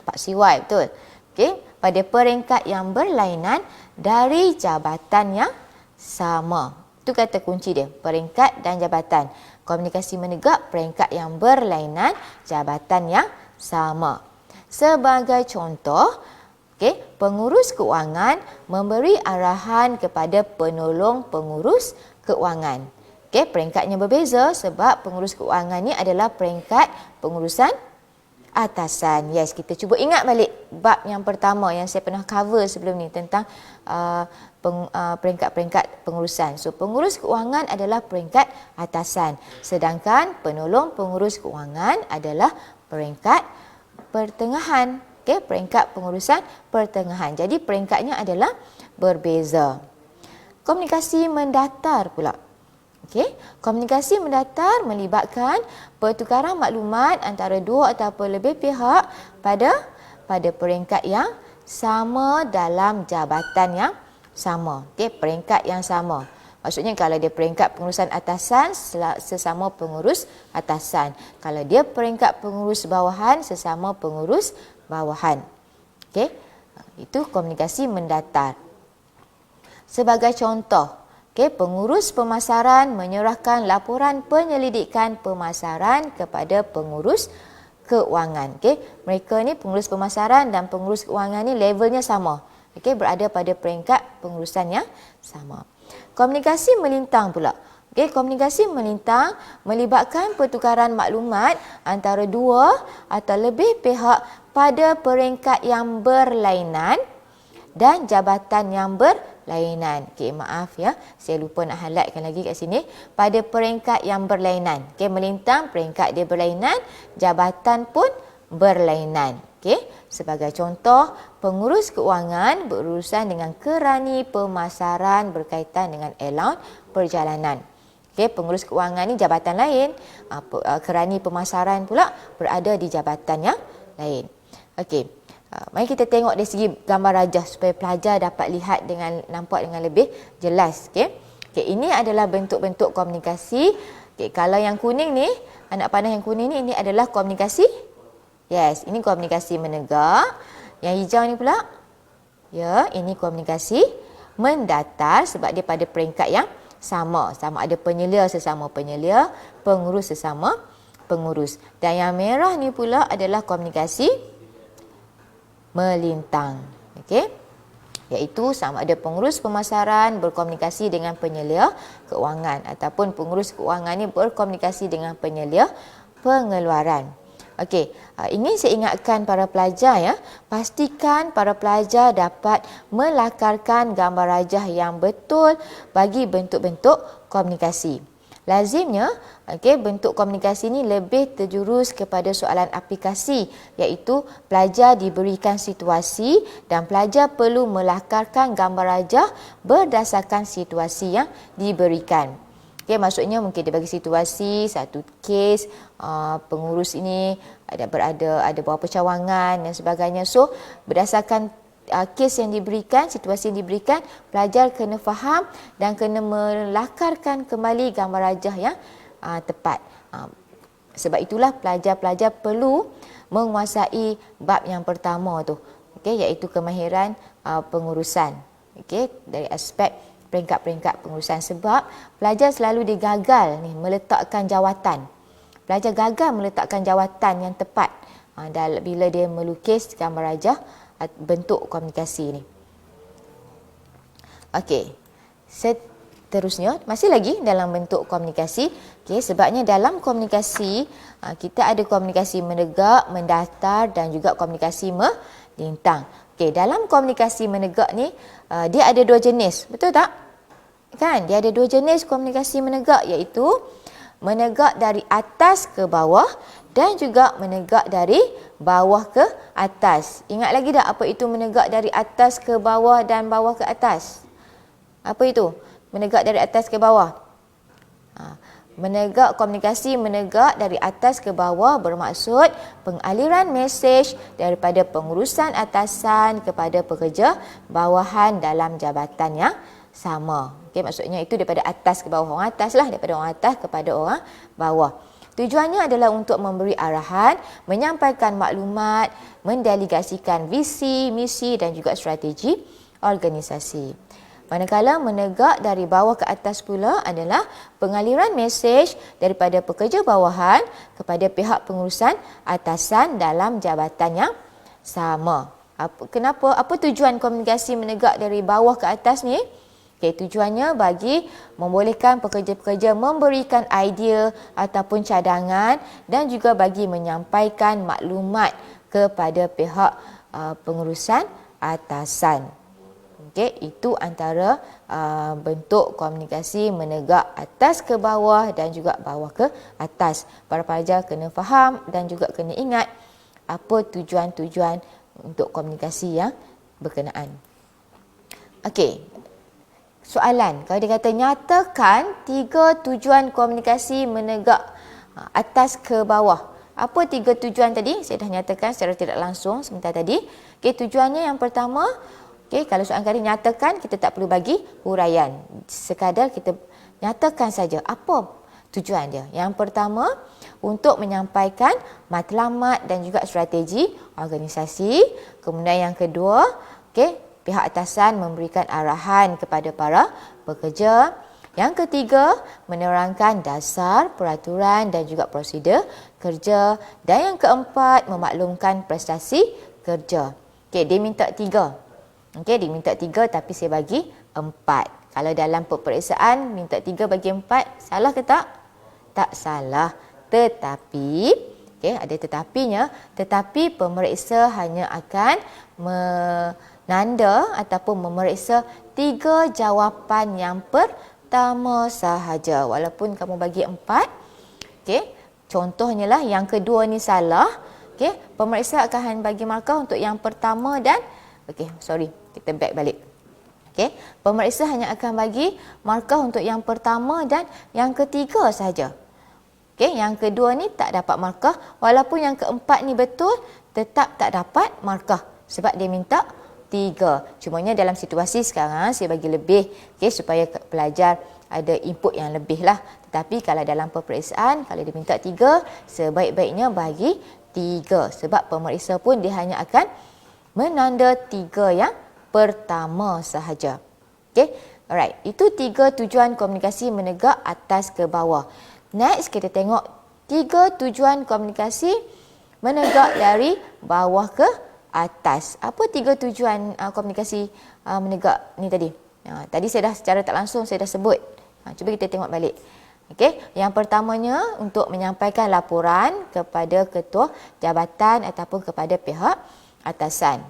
Paksi Y, betul. Okey, pada peringkat yang berlainan dari jabatan yang sama. Itu kata kunci dia, peringkat dan jabatan. Komunikasi menegak, peringkat yang berlainan, jabatan yang sama. Sebagai contoh, okey, pengurus keuangan memberi arahan kepada penolong pengurus keuangan. Okey, peringkatnya berbeza sebab pengurus keuangan ni adalah peringkat pengurusan atasan. Yes, kita cuba ingat balik bab yang pertama yang saya pernah cover sebelum ni tentang peringkat-peringkat pengurusan. So, pengurus keuangan adalah peringkat atasan. Sedangkan penolong pengurus keuangan adalah peringkat pertengahan. Okey, peringkat pengurusan pertengahan. Jadi peringkatnya adalah berbeza. Komunikasi mendatar pula. Okey, komunikasi mendatar melibatkan pertukaran maklumat antara dua ataupun lebih pihak pada peringkat yang sama dalam jabatan yang sama. Okey, peringkat yang sama. Maksudnya kalau dia peringkat pengurusan atasan, sesama pengurus atasan. Kalau dia peringkat pengurus bawahan, sesama pengurus bawahan. Okey. Itu komunikasi mendatar. Sebagai contoh, pengurus pemasaran menyerahkan laporan penyelidikan pemasaran kepada pengurus keuangan. Mereka ni pengurus pemasaran dan pengurus keuangan ni levelnya sama. Berada pada peringkat pengurusan yang sama. Komunikasi melintang pula. Komunikasi melintang melibatkan pertukaran maklumat antara dua atau lebih pihak pada peringkat yang berlainan dan jabatan yang berlainan. Maaf ya, saya lupa nak highlightkan lagi kat sini. Pada peringkat yang berlainan. Melintang, peringkat dia berlainan, jabatan pun berlainan. Sebagai contoh, pengurus keuangan berurusan dengan kerani pemasaran berkaitan dengan allowance perjalanan. Pengurus keuangan ni jabatan lain, kerani pemasaran pula berada di jabatan yang lain. Mari kita tengok dari segi gambar rajah supaya pelajar dapat lihat nampak dengan lebih jelas. Ini adalah bentuk-bentuk komunikasi. Kalau yang kuning ni, anak panah yang kuning ni, ini adalah komunikasi. Yes, ini komunikasi menegak. Yang hijau ni pula, ya, ini komunikasi mendatar sebab dia pada peringkat yang sama. Sama ada penyelia sesama penyelia, pengurus sesama pengurus. Dan yang merah ni pula adalah komunikasi melintang. Iaitu sama ada pengurus pemasaran berkomunikasi dengan penyelia keuangan ataupun pengurus keuangan ni berkomunikasi dengan penyelia pengeluaran. Ingin saya ingatkan para pelajar ya, pastikan para pelajar dapat melakarkan gambar rajah yang betul bagi bentuk-bentuk komunikasi. Lazimnya, bentuk komunikasi ini lebih terjurus kepada soalan aplikasi, iaitu pelajar diberikan situasi dan pelajar perlu melakarkan gambar rajah berdasarkan situasi yang diberikan. Maksudnya mungkin dia bagi situasi, satu kes, pengurus ini ada beberapa cawangan dan sebagainya. So, berdasarkan kes yang diberikan, situasi yang diberikan, pelajar kena faham dan kena melakarkan kembali gambar rajah yang tepat. Sebab itulah pelajar-pelajar perlu menguasai bab yang pertama tu, iaitu kemahiran pengurusan, dari aspek peringkat-peringkat pengurusan. Sebab pelajar selalu digagal meletakkan jawatan. Pelajar gagal meletakkan jawatan yang tepat bila dia melukis gambar rajah bentuk komunikasi ni. Seterusnya masih lagi dalam bentuk komunikasi. Sebabnya dalam komunikasi kita ada komunikasi menegak, mendatar dan juga komunikasi melintang. Dalam komunikasi menegak ni dia ada dua jenis, betul tak? Dia ada dua jenis komunikasi menegak, iaitu menegak dari atas ke bawah dan juga menegak dari bawah ke atas. Ingat lagi tak apa itu menegak dari atas ke bawah dan bawah ke atas? Apa itu? Menegak dari atas ke bawah. Menegak, komunikasi menegak dari atas ke bawah bermaksud pengaliran mesej daripada pengurusan atasan kepada pekerja bawahan dalam jabatan yang sama. Maksudnya itu daripada atas ke bawah. Orang atas lah, daripada orang atas kepada orang bawah. Tujuannya adalah untuk memberi arahan, menyampaikan maklumat, mendelegasikan visi, misi dan juga strategi organisasi. Manakala menegak dari bawah ke atas pula adalah pengaliran mesej daripada pekerja bawahan kepada pihak pengurusan atasan dalam jabatan yang sama. Apa tujuan komunikasi menegak dari bawah ke atas ni? Tujuannya bagi membolehkan pekerja-pekerja memberikan idea ataupun cadangan dan juga bagi menyampaikan maklumat kepada pihak pengurusan atasan. Itu antara bentuk komunikasi menegak atas ke bawah dan juga bawah ke atas. Para pelajar kena faham dan juga kena ingat apa tujuan-tujuan untuk komunikasi yang berkenaan. Soalan, kalau dia kata nyatakan 3 tujuan komunikasi menegak atas ke bawah. Apa 3 tujuan tadi? Saya dah nyatakan secara tidak langsung sebentar tadi. Tujuannya yang pertama, Okey, kalau soalan kali nyatakan, kita tak perlu bagi huraian. Sekadar kita nyatakan saja apa tujuan dia. Yang pertama, untuk menyampaikan matlamat dan juga strategi organisasi. Kemudian yang kedua, pihak atasan memberikan arahan kepada para pekerja. Yang ketiga, menerangkan dasar, peraturan dan juga prosedur kerja. Dan yang keempat, memaklumkan prestasi kerja. Dia minta 3. Dia minta 3 tapi saya bagi 4. Kalau dalam peperiksaan minta 3 bagi 4, salah ke tak? Tak salah. Tetapi, ada tetapinya, tetapi pemeriksa hanya akan menanda ataupun memeriksa 3 jawapan yang pertama sahaja. Walaupun kamu bagi 4, contohnya lah yang kedua ni salah, pemeriksa akan bagi markah untuk yang pertama dan, kita back balik. Pemeriksa hanya akan bagi markah untuk yang pertama dan yang ketiga sahaja. Yang kedua ni tak dapat markah, walaupun yang keempat ni betul, tetap tak dapat markah sebab dia minta 3. Cumanya dalam situasi sekarang saya bagi lebih, supaya pelajar ada input yang lebih lah. Tetapi kalau dalam peperiksaan, kalau dia minta 3, sebaik-baiknya bagi 3 sebab pemeriksa pun dia hanya akan menanda 3 yang pertama sahaja. Alright, itu 3 tujuan komunikasi menegak atas ke bawah. Next, kita tengok 3 tujuan komunikasi menegak dari bawah ke atas. Apa 3 tujuan komunikasi menegak ni tadi? Tadi saya dah secara tak langsung saya dah sebut. Cuba kita tengok balik. Yang pertamanya untuk menyampaikan laporan kepada ketua jabatan ataupun kepada pihak atasan.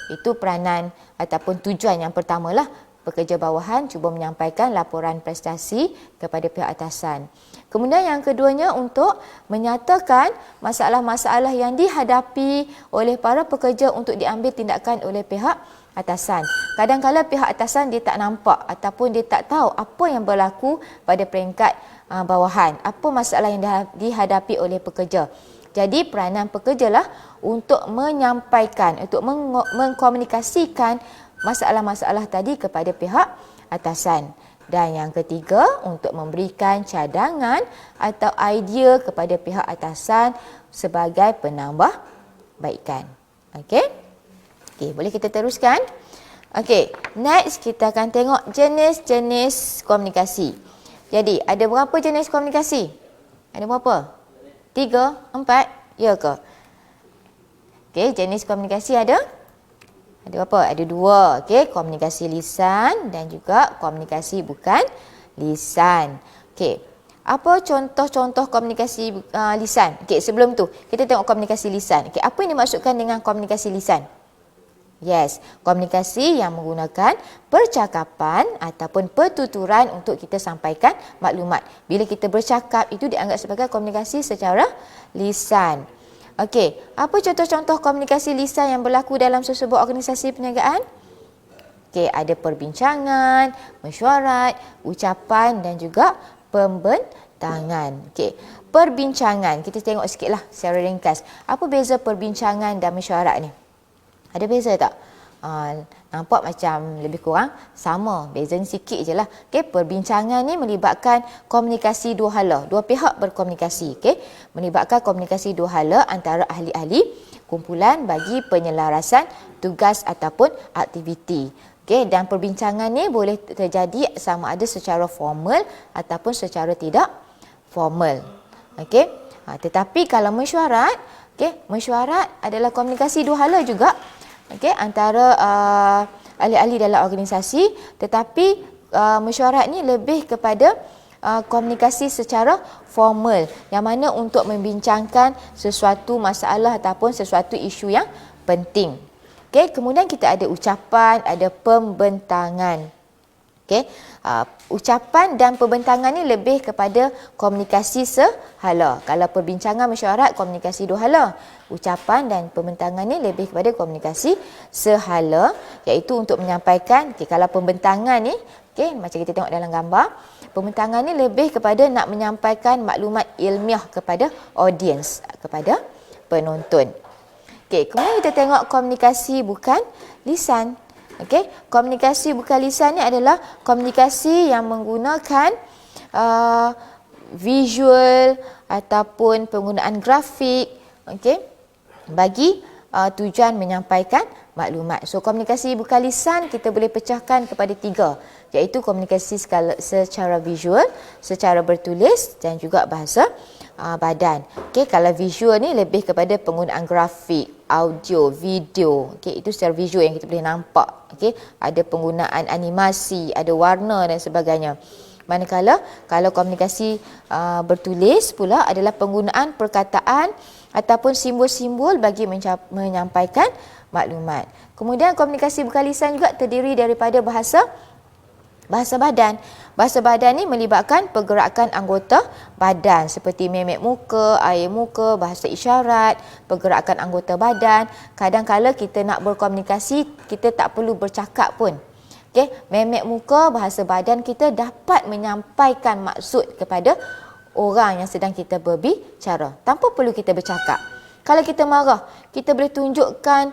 Itu peranan ataupun tujuan yang pertamalah. Pekerja bawahan cuba menyampaikan laporan prestasi kepada pihak atasan. Kemudian yang keduanya untuk menyatakan masalah-masalah yang dihadapi oleh para pekerja untuk diambil tindakan oleh pihak atasan. Kadang-kadang pihak atasan dia tak nampak ataupun dia tak tahu apa yang berlaku pada peringkat bawahan, apa masalah yang dihadapi oleh pekerja. Jadi peranan pekerja lah untuk menyampaikan, untuk mengkomunikasikan masalah-masalah tadi kepada pihak atasan. Dan yang ketiga, untuk memberikan cadangan atau idea kepada pihak atasan sebagai penambahbaikan. Okey, boleh kita teruskan? Next kita akan tengok jenis-jenis komunikasi. Jadi, ada berapa jenis komunikasi? Ada berapa? 3, 4, ya ke? Jenis komunikasi ada? Ada berapa? Ada 2. Komunikasi lisan dan juga komunikasi bukan lisan. Apa contoh-contoh komunikasi lisan? Sebelum tu, kita tengok komunikasi lisan. Apa yang dimaksudkan dengan komunikasi lisan? Yes, komunikasi yang menggunakan percakapan ataupun pertuturan untuk kita sampaikan maklumat. Bila kita bercakap, itu dianggap sebagai komunikasi secara lisan. Apa contoh-contoh komunikasi lisan yang berlaku dalam sesebuah organisasi perniagaan? Ada perbincangan, mesyuarat, ucapan dan juga pembentangan. Perbincangan, kita tengok sikitlah secara ringkas. Apa beza perbincangan dan mesyuarat ni? Ada beza tak? Nampak macam lebih kurang sama, bezanya sikit je lah. Perbincangan ni melibatkan komunikasi dua hala, dua pihak berkomunikasi. Melibatkan komunikasi dua hala antara ahli-ahli kumpulan bagi penyelarasan tugas ataupun aktiviti. Dan perbincangan ni boleh terjadi sama ada secara formal ataupun secara tidak formal. Tetapi kalau mesyuarat, mesyuarat adalah komunikasi dua hala juga. Antara ahli-ahli dalam organisasi, tetapi mesyuarat ni lebih kepada komunikasi secara formal, yang mana untuk membincangkan sesuatu masalah ataupun sesuatu isu yang penting. Kemudian kita ada ucapan, ada pembentangan. Ucapan dan pembentangan ni lebih kepada komunikasi sehala. Kalau perbincangan mesyuarat, komunikasi dua hala. Ucapan dan pembentangan ni lebih kepada komunikasi sehala, iaitu untuk menyampaikan. Kalau pembentangan ni, macam kita tengok dalam gambar, pembentangan ni lebih kepada nak menyampaikan maklumat ilmiah kepada audiens, kepada penonton. Kemudian kita tengok komunikasi bukan lisan. Okey, komunikasi bukan lisan ni adalah komunikasi yang menggunakan visual ataupun penggunaan grafik, okey, bagi tujuan menyampaikan maklumat. So komunikasi bukan lisan kita boleh pecahkan kepada 3, iaitu komunikasi secara visual, secara bertulis dan juga bahasa badan. Okey, kalau visual ni lebih kepada penggunaan grafik, audio, video. Okey, itu secara visual yang kita boleh nampak. Okey, ada penggunaan animasi, ada warna dan sebagainya. Manakala kalau komunikasi bertulis pula adalah penggunaan perkataan ataupun simbol-simbol bagi menyampaikan maklumat. Kemudian komunikasi bukan lisan juga terdiri daripada bahasa badan. Bahasa badan ni melibatkan pergerakan anggota badan seperti memek muka, air muka, bahasa isyarat, pergerakan anggota badan. Kadang-kala kita nak berkomunikasi, kita tak perlu bercakap pun. Okey, memek muka, bahasa badan kita dapat menyampaikan maksud kepada orang yang sedang kita berbicara tanpa perlu kita bercakap. Kalau kita marah, kita boleh tunjukkan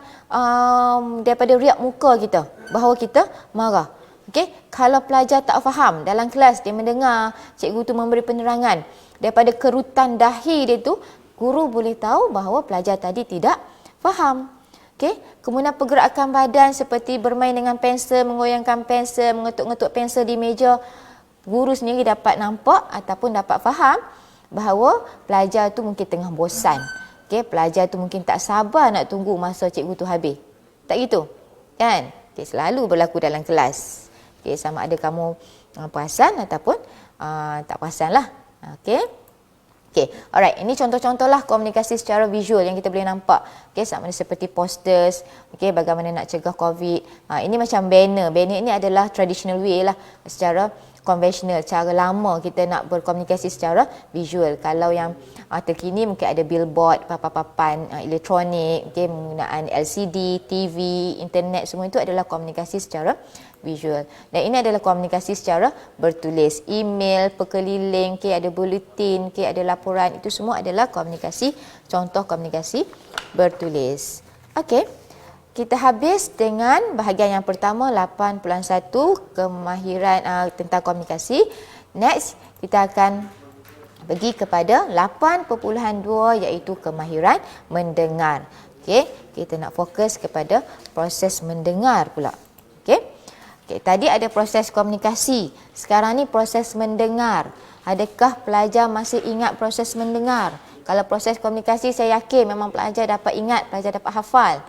daripada riak muka kita bahawa kita marah. Okey, kalau pelajar tak faham dalam kelas, dia mendengar cikgu tu memberi penerangan, daripada kerutan dahi dia tu, guru boleh tahu bahawa pelajar tadi tidak faham. Okey, kemudian pergerakan badan seperti bermain dengan pensel, mengoyangkan pensel, mengetuk-ngetuk pensel di meja, guru sendiri dapat nampak ataupun dapat faham bahawa pelajar tu mungkin tengah bosan. Okey, pelajar tu mungkin tak sabar nak tunggu masa cikgu tu habis. Tak gitu? Kan? Okey, selalu berlaku dalam kelas. Okey, sama ada kamu perasan ataupun tak perasan lah. Okey. Okey, alright. Ini contoh-contohlah komunikasi secara visual yang kita boleh nampak. Okey, sama ada seperti posters. Okey, bagaimana nak cegah COVID. Ini macam banner. Banner ini adalah traditional way lah, secara konvensional, cara lama kita nak berkomunikasi secara visual. Kalau yang terkini mungkin ada billboard, papan-papan elektronik, okay, penggunaan LCD, TV, internet, semua itu adalah komunikasi secara visual. Dan ini adalah komunikasi secara bertulis, email, perkeliling, okay, ada bulletin, okay, ada laporan, itu semua adalah komunikasi, contoh komunikasi bertulis. Okey. Kita habis dengan bahagian yang pertama, 8.1, kemahiran tentang komunikasi. Next, kita akan pergi kepada 8.2, iaitu kemahiran mendengar. Okey, kita nak fokus kepada proses mendengar pula. Okey. Okey, tadi ada proses komunikasi. Sekarang ni proses mendengar. Adakah pelajar masih ingat proses mendengar? Kalau proses komunikasi, saya yakin memang pelajar dapat ingat, pelajar dapat hafal.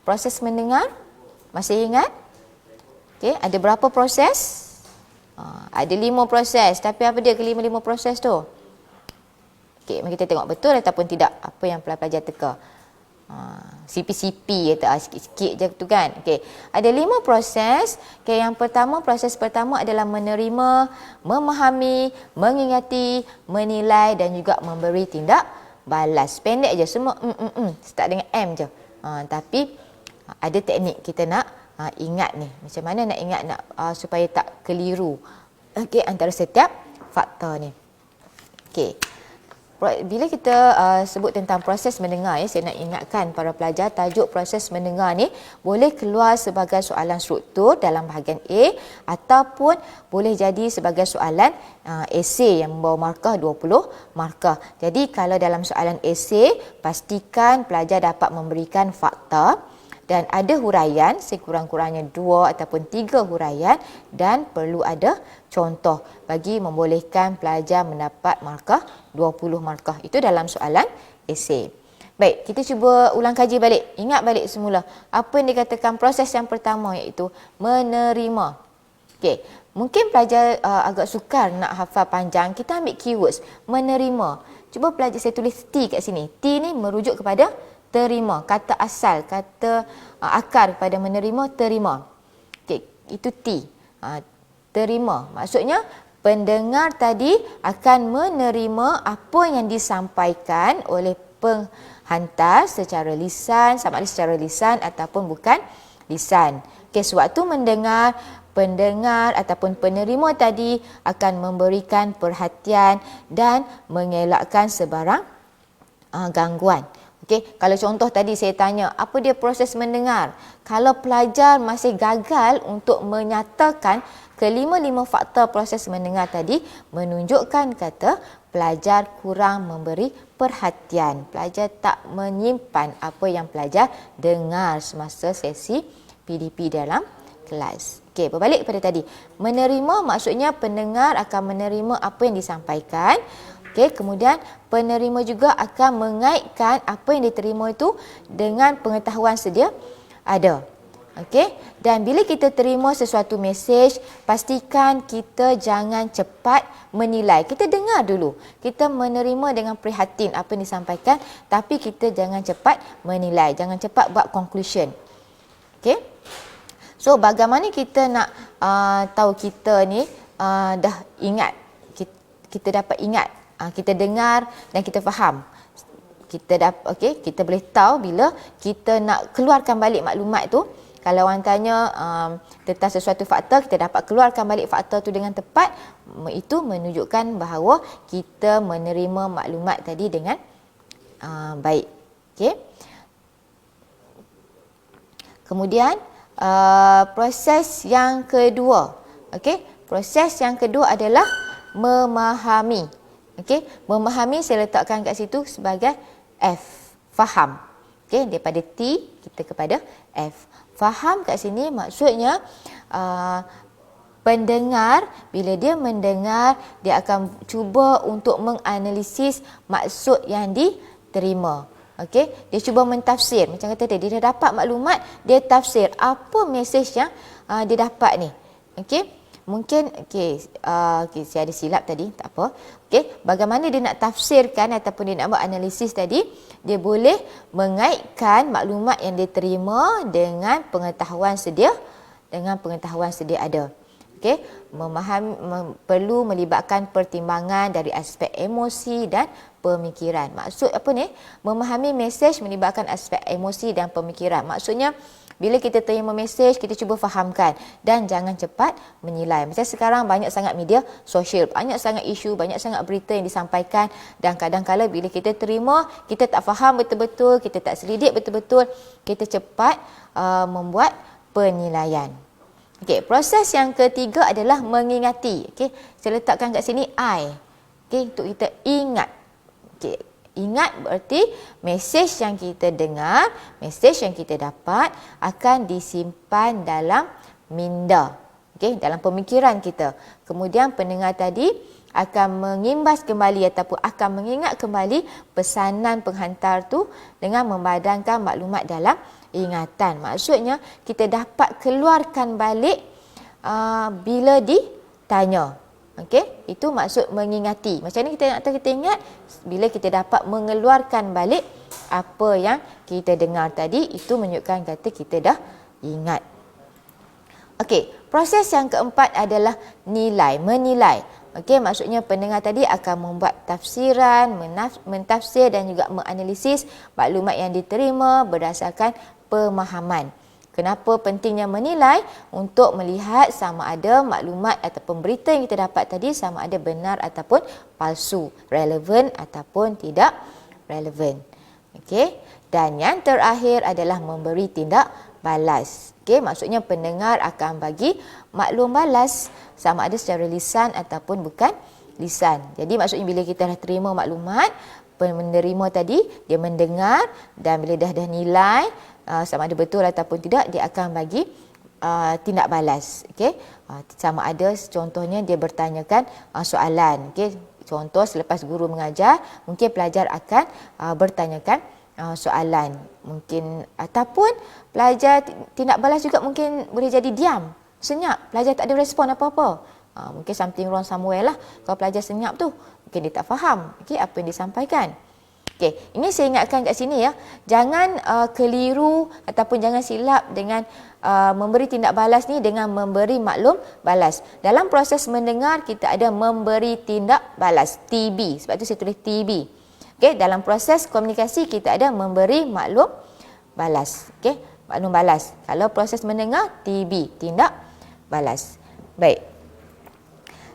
Proses mendengar, masih ingat? Okey, ada berapa proses? Ada 5 proses. Tapi apa dia kelima-lima proses tu? Okey, mari kita tengok betul ataupun tidak apa yang pelajar teka. CP-CP kata sikit-sikit je tu kan. Okey, ada 5 proses. Okey, yang pertama, proses pertama adalah menerima, memahami, mengingati, menilai dan juga memberi tindak balas. Pendek je semua start dengan M je. Tapi ada teknik kita nak ingat ni. Macam mana nak ingat supaya tak keliru. Okey, antara setiap faktor ni. Okey. Bila kita sebut tentang proses mendengar, saya nak ingatkan para pelajar, tajuk proses mendengar ni boleh keluar sebagai soalan struktur dalam bahagian A ataupun boleh jadi sebagai soalan esei yang membawa markah 20 markah. Jadi kalau dalam soalan esei, pastikan pelajar dapat memberikan fakta dan ada huraian, sekurang-kurangnya 2 ataupun 3 huraian, dan perlu ada contoh bagi membolehkan pelajar mendapat markah 20 markah. Itu dalam soalan esei. Baik, kita cuba ulang kaji balik. Ingat balik semula. Apa yang dikatakan proses yang pertama, iaitu menerima. Okey, mungkin pelajar agak sukar nak hafal panjang. Kita ambil keywords. Menerima. Cuba pelajar, saya tulis T kat sini. T ni merujuk kepada terima, kata asal, kata akar kepada menerima, terima. Okey, itu T. Terima. Maksudnya pendengar tadi akan menerima apa yang disampaikan oleh penghantar secara lisan, sama ada secara lisan ataupun bukan lisan. Okey, sewaktu mendengar, pendengar ataupun penerima tadi akan memberikan perhatian dan mengelakkan sebarang gangguan. Okey, kalau contoh tadi saya tanya, apa dia proses mendengar? Kalau pelajar masih gagal untuk menyatakan kelima-lima faktor proses mendengar tadi, menunjukkan kata pelajar kurang memberi perhatian. Pelajar tak menyimpan apa yang pelajar dengar semasa sesi PDP dalam kelas. Okey, berbalik pada tadi. Menerima maksudnya pendengar akan menerima apa yang disampaikan. Okey, kemudian penerima juga akan mengaitkan apa yang diterima itu dengan pengetahuan sedia ada. Okey, dan bila kita terima sesuatu mesej, pastikan kita jangan cepat menilai. Kita dengar dulu. Kita menerima dengan prihatin apa yang disampaikan, tapi kita jangan cepat menilai. Jangan cepat buat conclusion. Okey. So, bagaimana kita nak tahu kita ni dah ingat, kita dapat ingat, kita dengar dan kita faham. Kita boleh tahu bila kita nak keluarkan balik maklumat tu. Kalau orang tanya tentang sesuatu faktor, kita dapat keluarkan balik faktor tu dengan tepat, itu menunjukkan bahawa kita menerima maklumat tadi dengan baik. Okey. Kemudian proses yang kedua. Okey, proses yang kedua adalah memahami. Okey, memahami saya letakkan kat situ sebagai F, faham. Okey, daripada T kita kepada F. Faham kat sini maksudnya pendengar, bila dia mendengar, dia akan cuba untuk menganalisis maksud yang diterima. Okey, dia cuba mentafsir. Macam kata tadi, dia dah dapat maklumat, dia tafsir apa mesej yang dia dapat ni. Okey, mungkin saya ada silap tadi, tak apa. Okey, bagaimana dia nak tafsirkan ataupun dia nak buat analisis tadi, dia boleh mengaitkan maklumat yang dia terima dengan pengetahuan sedia ada. Okey, perlu melibatkan pertimbangan dari aspek emosi dan pemikiran. Maksud apa ni? Memahami mesej melibatkan aspek emosi dan pemikiran. Maksudnya bila kita terima mesej, kita cuba fahamkan dan jangan cepat menilai. Macam sekarang banyak sangat media sosial, banyak sangat isu, banyak sangat berita yang disampaikan, dan kadang-kala bila kita terima, kita tak faham betul-betul, kita tak selidik betul-betul, kita cepat membuat penilaian. Okey, proses yang ketiga adalah mengingati. Okey, saya letakkan kat sini I. Okey, untuk kita ingat. Okey, ingat berarti mesej yang kita dengar, mesej yang kita dapat akan disimpan dalam minda. Okey, dalam pemikiran kita. Kemudian pendengar tadi akan mengimbas kembali ataupun akan mengingat kembali pesanan penghantar tu dengan membadankan maklumat dalam ingatan. Maksudnya kita dapat keluarkan balik bila ditanya. Okey, itu maksud mengingati. Macam ni kita ingat bila kita dapat mengeluarkan balik apa yang kita dengar tadi, itu menunjukkan kata kita dah ingat. Okey, proses yang keempat adalah menilai. Okey, maksudnya pendengar tadi akan membuat tafsiran, mentafsir dan juga menganalisis maklumat yang diterima berdasarkan pemahaman. Kenapa pentingnya menilai? Untuk melihat sama ada maklumat ataupun berita yang kita dapat tadi sama ada benar ataupun palsu, relevan ataupun tidak relevan. Okey, dan yang terakhir adalah memberi tindak balas. Okey, maksudnya pendengar akan bagi maklum balas sama ada secara lisan ataupun bukan lisan. Jadi maksudnya bila kita dah terima maklumat, penerima tadi dia mendengar dan bila dah nilai sama ada betul ataupun tidak, dia akan bagi tindak balas. Okey, sama ada contohnya dia bertanyakan soalan. Okey, contoh selepas guru mengajar, mungkin pelajar akan bertanyakan soalan. Mungkin ataupun pelajar tindak balas juga mungkin boleh jadi diam, senyap, pelajar tak ada respon apa-apa. Mungkin something wrong somewhere lah. Kalau pelajar senyap tu, mungkin dia tak faham apa yang disampaikan. Okey, ini saya ingatkan kat sini ya. Jangan keliru ataupun jangan silap dengan memberi tindak balas ni dengan memberi maklum balas. Dalam proses mendengar kita ada memberi tindak balas, TB. Sebab tu saya tulis TB. Okey, dalam proses komunikasi kita ada memberi maklum balas. Okey, maklum balas. Kalau proses mendengar, TB, tindak balas. Baik.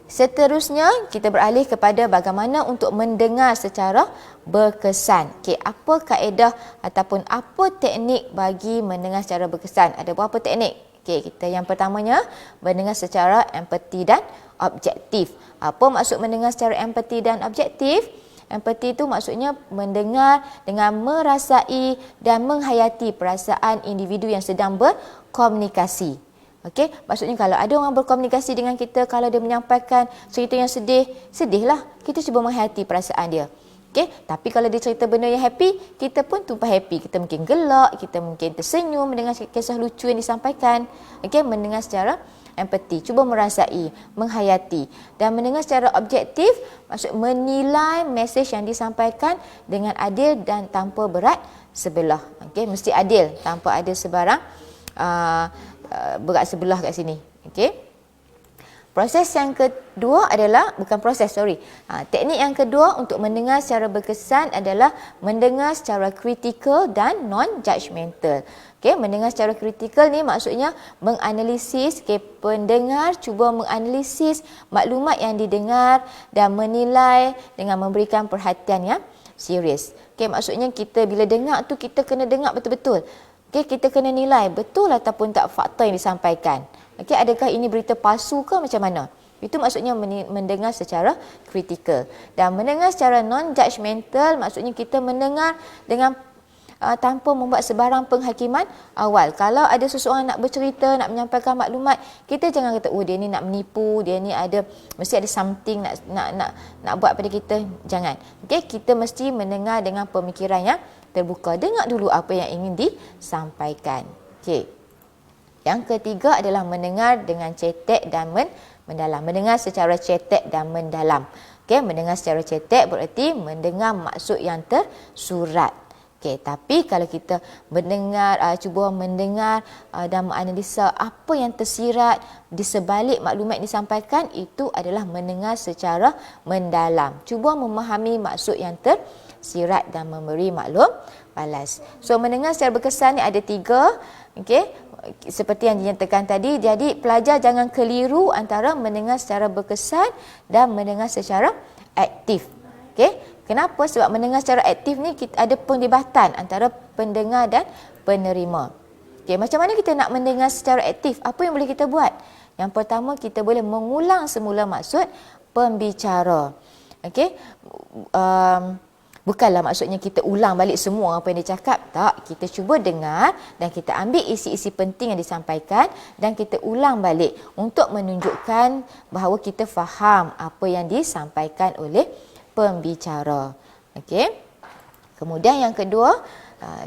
Seterusnya, kita beralih kepada bagaimana untuk mendengar secara berkesan. Okey, apa kaedah ataupun apa teknik bagi mendengar secara berkesan? Ada berapa teknik? Okey, kita yang pertamanya mendengar secara empati dan objektif. Apa maksud mendengar secara empati dan objektif? Empati itu maksudnya mendengar dengan merasai dan menghayati perasaan individu yang sedang berkomunikasi. Okey, maksudnya kalau ada orang berkomunikasi dengan kita, kalau dia menyampaikan cerita yang sedih, sedihlah. Kita cuba menghayati perasaan dia. Okey, tapi kalau dia cerita benda yang happy, kita pun tumpah happy. Kita mungkin gelak, kita mungkin tersenyum mendengar kisah lucu yang disampaikan. Okey, mendengar secara empati, cuba merasai, menghayati. Dan mendengar secara objektif, maksud menilai mesej yang disampaikan dengan adil dan tanpa berat sebelah. Okey, mesti adil, tanpa ada sebarang berat sebelah kat sini. Okey. Proses yang kedua adalah teknik yang kedua untuk mendengar secara berkesan adalah mendengar secara kritikal dan non-judgmental. Okey, mendengar secara kritikal ni maksudnya menganalisis, pendengar cuba menganalisis maklumat yang didengar dan menilai dengan memberikan perhatian yang serius. Okey, maksudnya kita bila dengar tu kita kena dengar betul-betul. Okey, kita kena nilai betul ataupun tak fakta yang disampaikan. Okey, adakah ini berita palsu ke macam mana? Itu maksudnya mendengar secara kritikal. Dan mendengar secara non-judgmental maksudnya kita mendengar dengan tanpa membuat sebarang penghakiman awal. Kalau ada seseorang nak bercerita, nak menyampaikan maklumat, kita jangan kata, oh dia ni nak menipu, dia ni mesti ada something nak buat pada kita. Jangan. Okey, kita mesti mendengar dengan pemikiran yang terbuka. Dengar dulu apa yang ingin disampaikan. Okey. Yang ketiga adalah mendengar dengan cetek dan mendalam. Mendengar secara cetek dan mendalam. Okey, mendengar secara cetek bererti mendengar maksud yang tersurat. Okey, tapi kalau kita cuba mendengar dan menganalisa apa yang tersirat di sebalik maklumat yang disampaikan, itu adalah mendengar secara mendalam. Cuba memahami maksud yang tersirat dan memberi maklum balas. So, mendengar secara berkesan ni ada 3. Okey, seperti yang dinyatakan tadi. Jadi, pelajar jangan keliru antara mendengar secara berkesan dan mendengar secara aktif. Okey, kenapa? Sebab mendengar secara aktif ni ada perdebatan antara pendengar dan penerima. Okey, macam mana kita nak mendengar secara aktif? Apa yang boleh kita buat? Yang pertama, kita boleh mengulang semula maksud pembicara. Okey, bukanlah maksudnya kita ulang balik semua apa yang dia cakap. Tak, kita cuba dengar dan kita ambil isi-isi penting yang disampaikan dan kita ulang balik untuk menunjukkan bahawa kita faham apa yang disampaikan oleh pembicara. Okey. Kemudian yang kedua,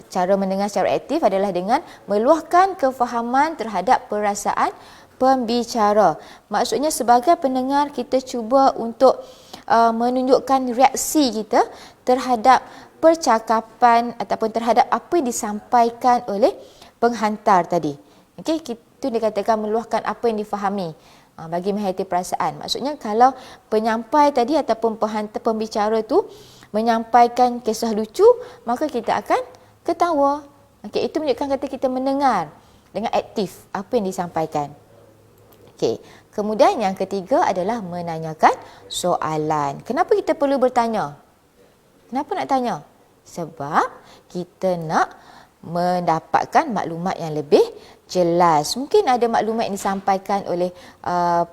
cara mendengar secara aktif adalah dengan meluahkan kefahaman terhadap perasaan pembicara. Maksudnya sebagai pendengar kita cuba untuk menunjukkan reaksi kita terhadap percakapan ataupun terhadap apa yang disampaikan oleh penghantar tadi. Okey, itu dikatakan meluahkan apa yang difahami bagi menghayati perasaan. Maksudnya kalau penyampai tadi ataupun pembicara tu menyampaikan kisah lucu, maka kita akan ketawa. Okey, itu menunjukkan kata kita mendengar dengan aktif apa yang disampaikan. Okey, kemudian yang ketiga adalah menanyakan soalan. Kenapa kita perlu bertanya? Kenapa nak tanya? Sebab kita nak mendapatkan maklumat yang lebih jelas. Mungkin ada maklumat yang disampaikan oleh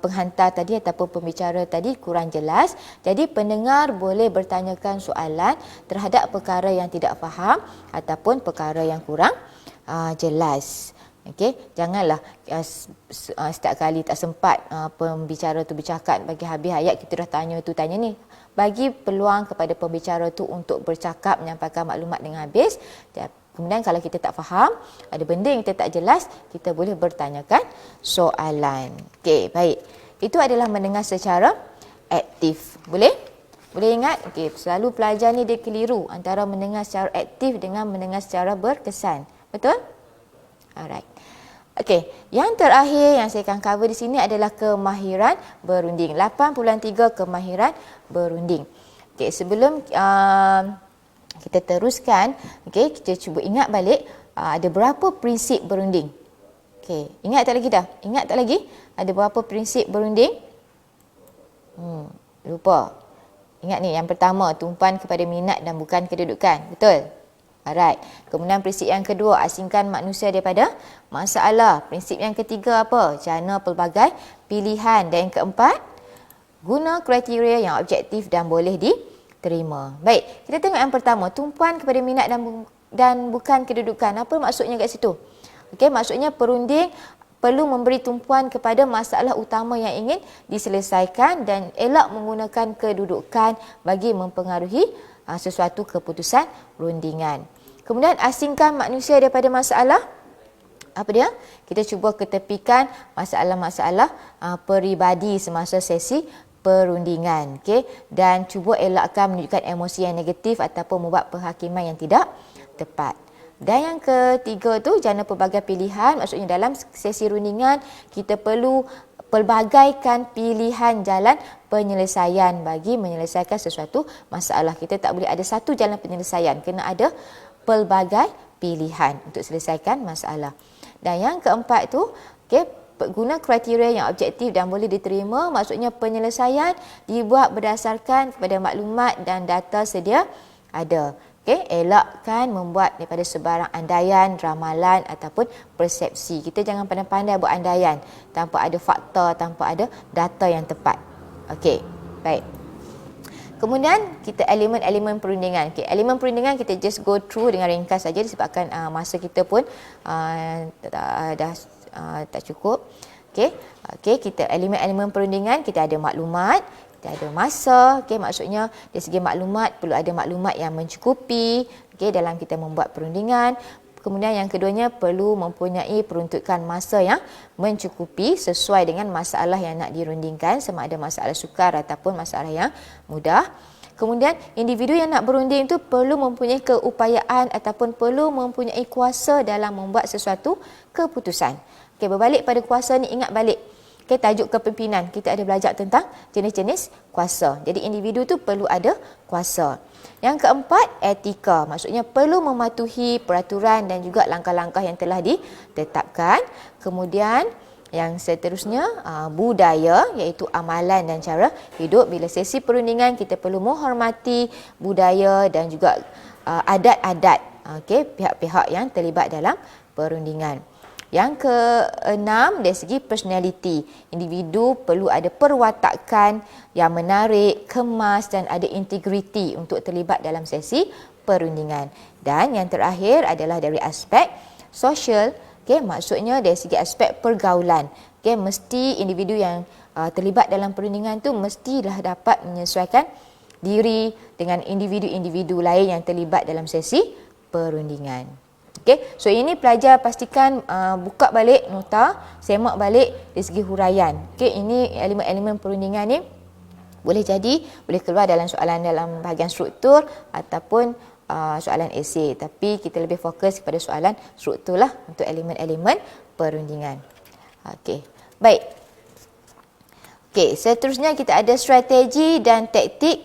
penghantar tadi ataupun pembicara tadi kurang jelas. Jadi pendengar boleh bertanyakan soalan terhadap perkara yang tidak faham ataupun perkara yang kurang jelas. Okey, janganlah setiap kali tak sempat pembicara tu bercakap bagi habis ayat kita dah tanya tu tanya ni. Bagi peluang kepada pembicara tu untuk bercakap, menyampaikan maklumat dengan habis. Kemudian kalau kita tak faham, ada benda yang kita tak jelas, kita boleh bertanyakan soalan. Okey, baik. Itu adalah mendengar secara aktif. Boleh? Boleh ingat? Okey, selalu pelajar ni dia keliru antara mendengar secara aktif dengan mendengar secara berkesan. Betul? Alright. Okey, yang terakhir yang saya akan cover di sini adalah kemahiran berunding. 8.3 kemahiran berunding. Okey, sebelum kita teruskan, okey, kita cuba ingat balik ada berapa prinsip berunding. Okey, ingat tak lagi dah? Ingat tak lagi? Ada berapa prinsip berunding? Lupa. Ingat ni, yang pertama, tumpuan kepada minat dan bukan kedudukan. Betul? Alright. Kemudian prinsip yang kedua, asingkan manusia daripada masalah. Prinsip yang ketiga apa? Jana pelbagai pilihan. Dan yang keempat, guna kriteria yang objektif dan boleh diterima. Baik, kita tengok yang pertama, tumpuan kepada minat dan bukan kedudukan. Apa maksudnya kat situ? Okey, maksudnya perunding perlu memberi tumpuan kepada masalah utama yang ingin diselesaikan dan elak menggunakan kedudukan bagi mempengaruhi sesuatu keputusan rundingan. Kemudian asingkan manusia daripada masalah. Apa dia? Kita cuba ketepikan masalah-masalah peribadi semasa sesi perundingan. Okay? Dan cuba elakkan menunjukkan emosi yang negatif ataupun membuat perhakiman yang tidak tepat. Dan yang ketiga tu, jana pelbagai pilihan. Maksudnya dalam sesi rundingan, kita perlu pelbagaikan pilihan jalan penyelesaian bagi menyelesaikan sesuatu masalah. Kita tak boleh ada satu jalan penyelesaian. Kena ada pelbagai pilihan untuk selesaikan masalah. Dan yang keempat tu, guna kriteria yang objektif dan boleh diterima. Maksudnya penyelesaian dibuat berdasarkan kepada maklumat dan data sedia ada. Elakkan membuat daripada sebarang andaian, ramalan ataupun persepsi. Kita jangan pandai-pandai buat andaian tanpa ada fakta, tanpa ada data yang tepat. Okey, baik. Kemudian kita elemen-elemen perundingan. Elemen perundingan kita just go through dengan ringkas saja disebabkan masa kita pun dah tak cukup. Okey, kita elemen-elemen perundingan, kita ada maklumat, kita ada masa. Maksudnya dari segi maklumat perlu ada maklumat yang mencukupi dalam kita membuat perundingan. Kemudian yang keduanya perlu mempunyai peruntukan masa yang mencukupi sesuai dengan masalah yang nak dirundingkan, sama ada masalah sukar ataupun masalah yang mudah. Kemudian individu yang nak berunding itu perlu mempunyai keupayaan ataupun perlu mempunyai kuasa dalam membuat sesuatu keputusan. Berbalik pada kuasa ni, ingat balik. Tajuk kepimpinan, kita ada belajar tentang jenis-jenis kuasa. Jadi individu tu perlu ada kuasa. Yang keempat, etika. Maksudnya perlu mematuhi peraturan dan juga langkah-langkah yang telah ditetapkan. Kemudian yang seterusnya, budaya, iaitu amalan dan cara hidup. Bila sesi perundingan, kita perlu menghormati budaya dan juga adat-adat pihak-pihak yang terlibat dalam perundingan. Yang keenam, dari segi personality. Individu perlu ada perwatakan yang menarik, kemas dan ada integriti untuk terlibat dalam sesi perundingan. Dan yang terakhir adalah dari aspek sosial. Maksudnya dari segi aspek pergaulan. Mesti individu yang terlibat dalam perundingan tu mestilah dapat menyesuaikan diri dengan individu-individu lain yang terlibat dalam sesi perundingan. So ini pelajar pastikan buka balik nota, semak balik dari segi huraian. Ini elemen-elemen perundingan ni boleh keluar dalam soalan dalam bahagian struktur ataupun soalan esei. Tapi kita lebih fokus kepada soalan struktur lah untuk elemen-elemen perundingan. Baik. Seterusnya kita ada strategi dan taktik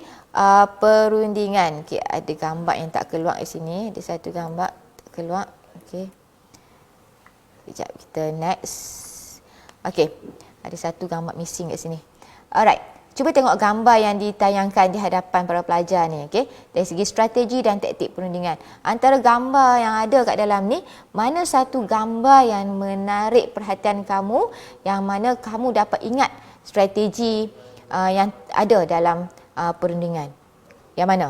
perundingan. Ada gambar yang tak keluar di sini. Ada satu gambar keluar. Sekejap, kita next. Ada satu gambar missing kat sini. Alright, cuba tengok gambar yang ditayangkan di hadapan para pelajar ni. Dari segi strategi dan taktik perundingan, antara gambar yang ada kat dalam ni, mana satu gambar yang menarik perhatian kamu, yang mana kamu dapat ingat strategi yang ada dalam perundingan? Yang mana?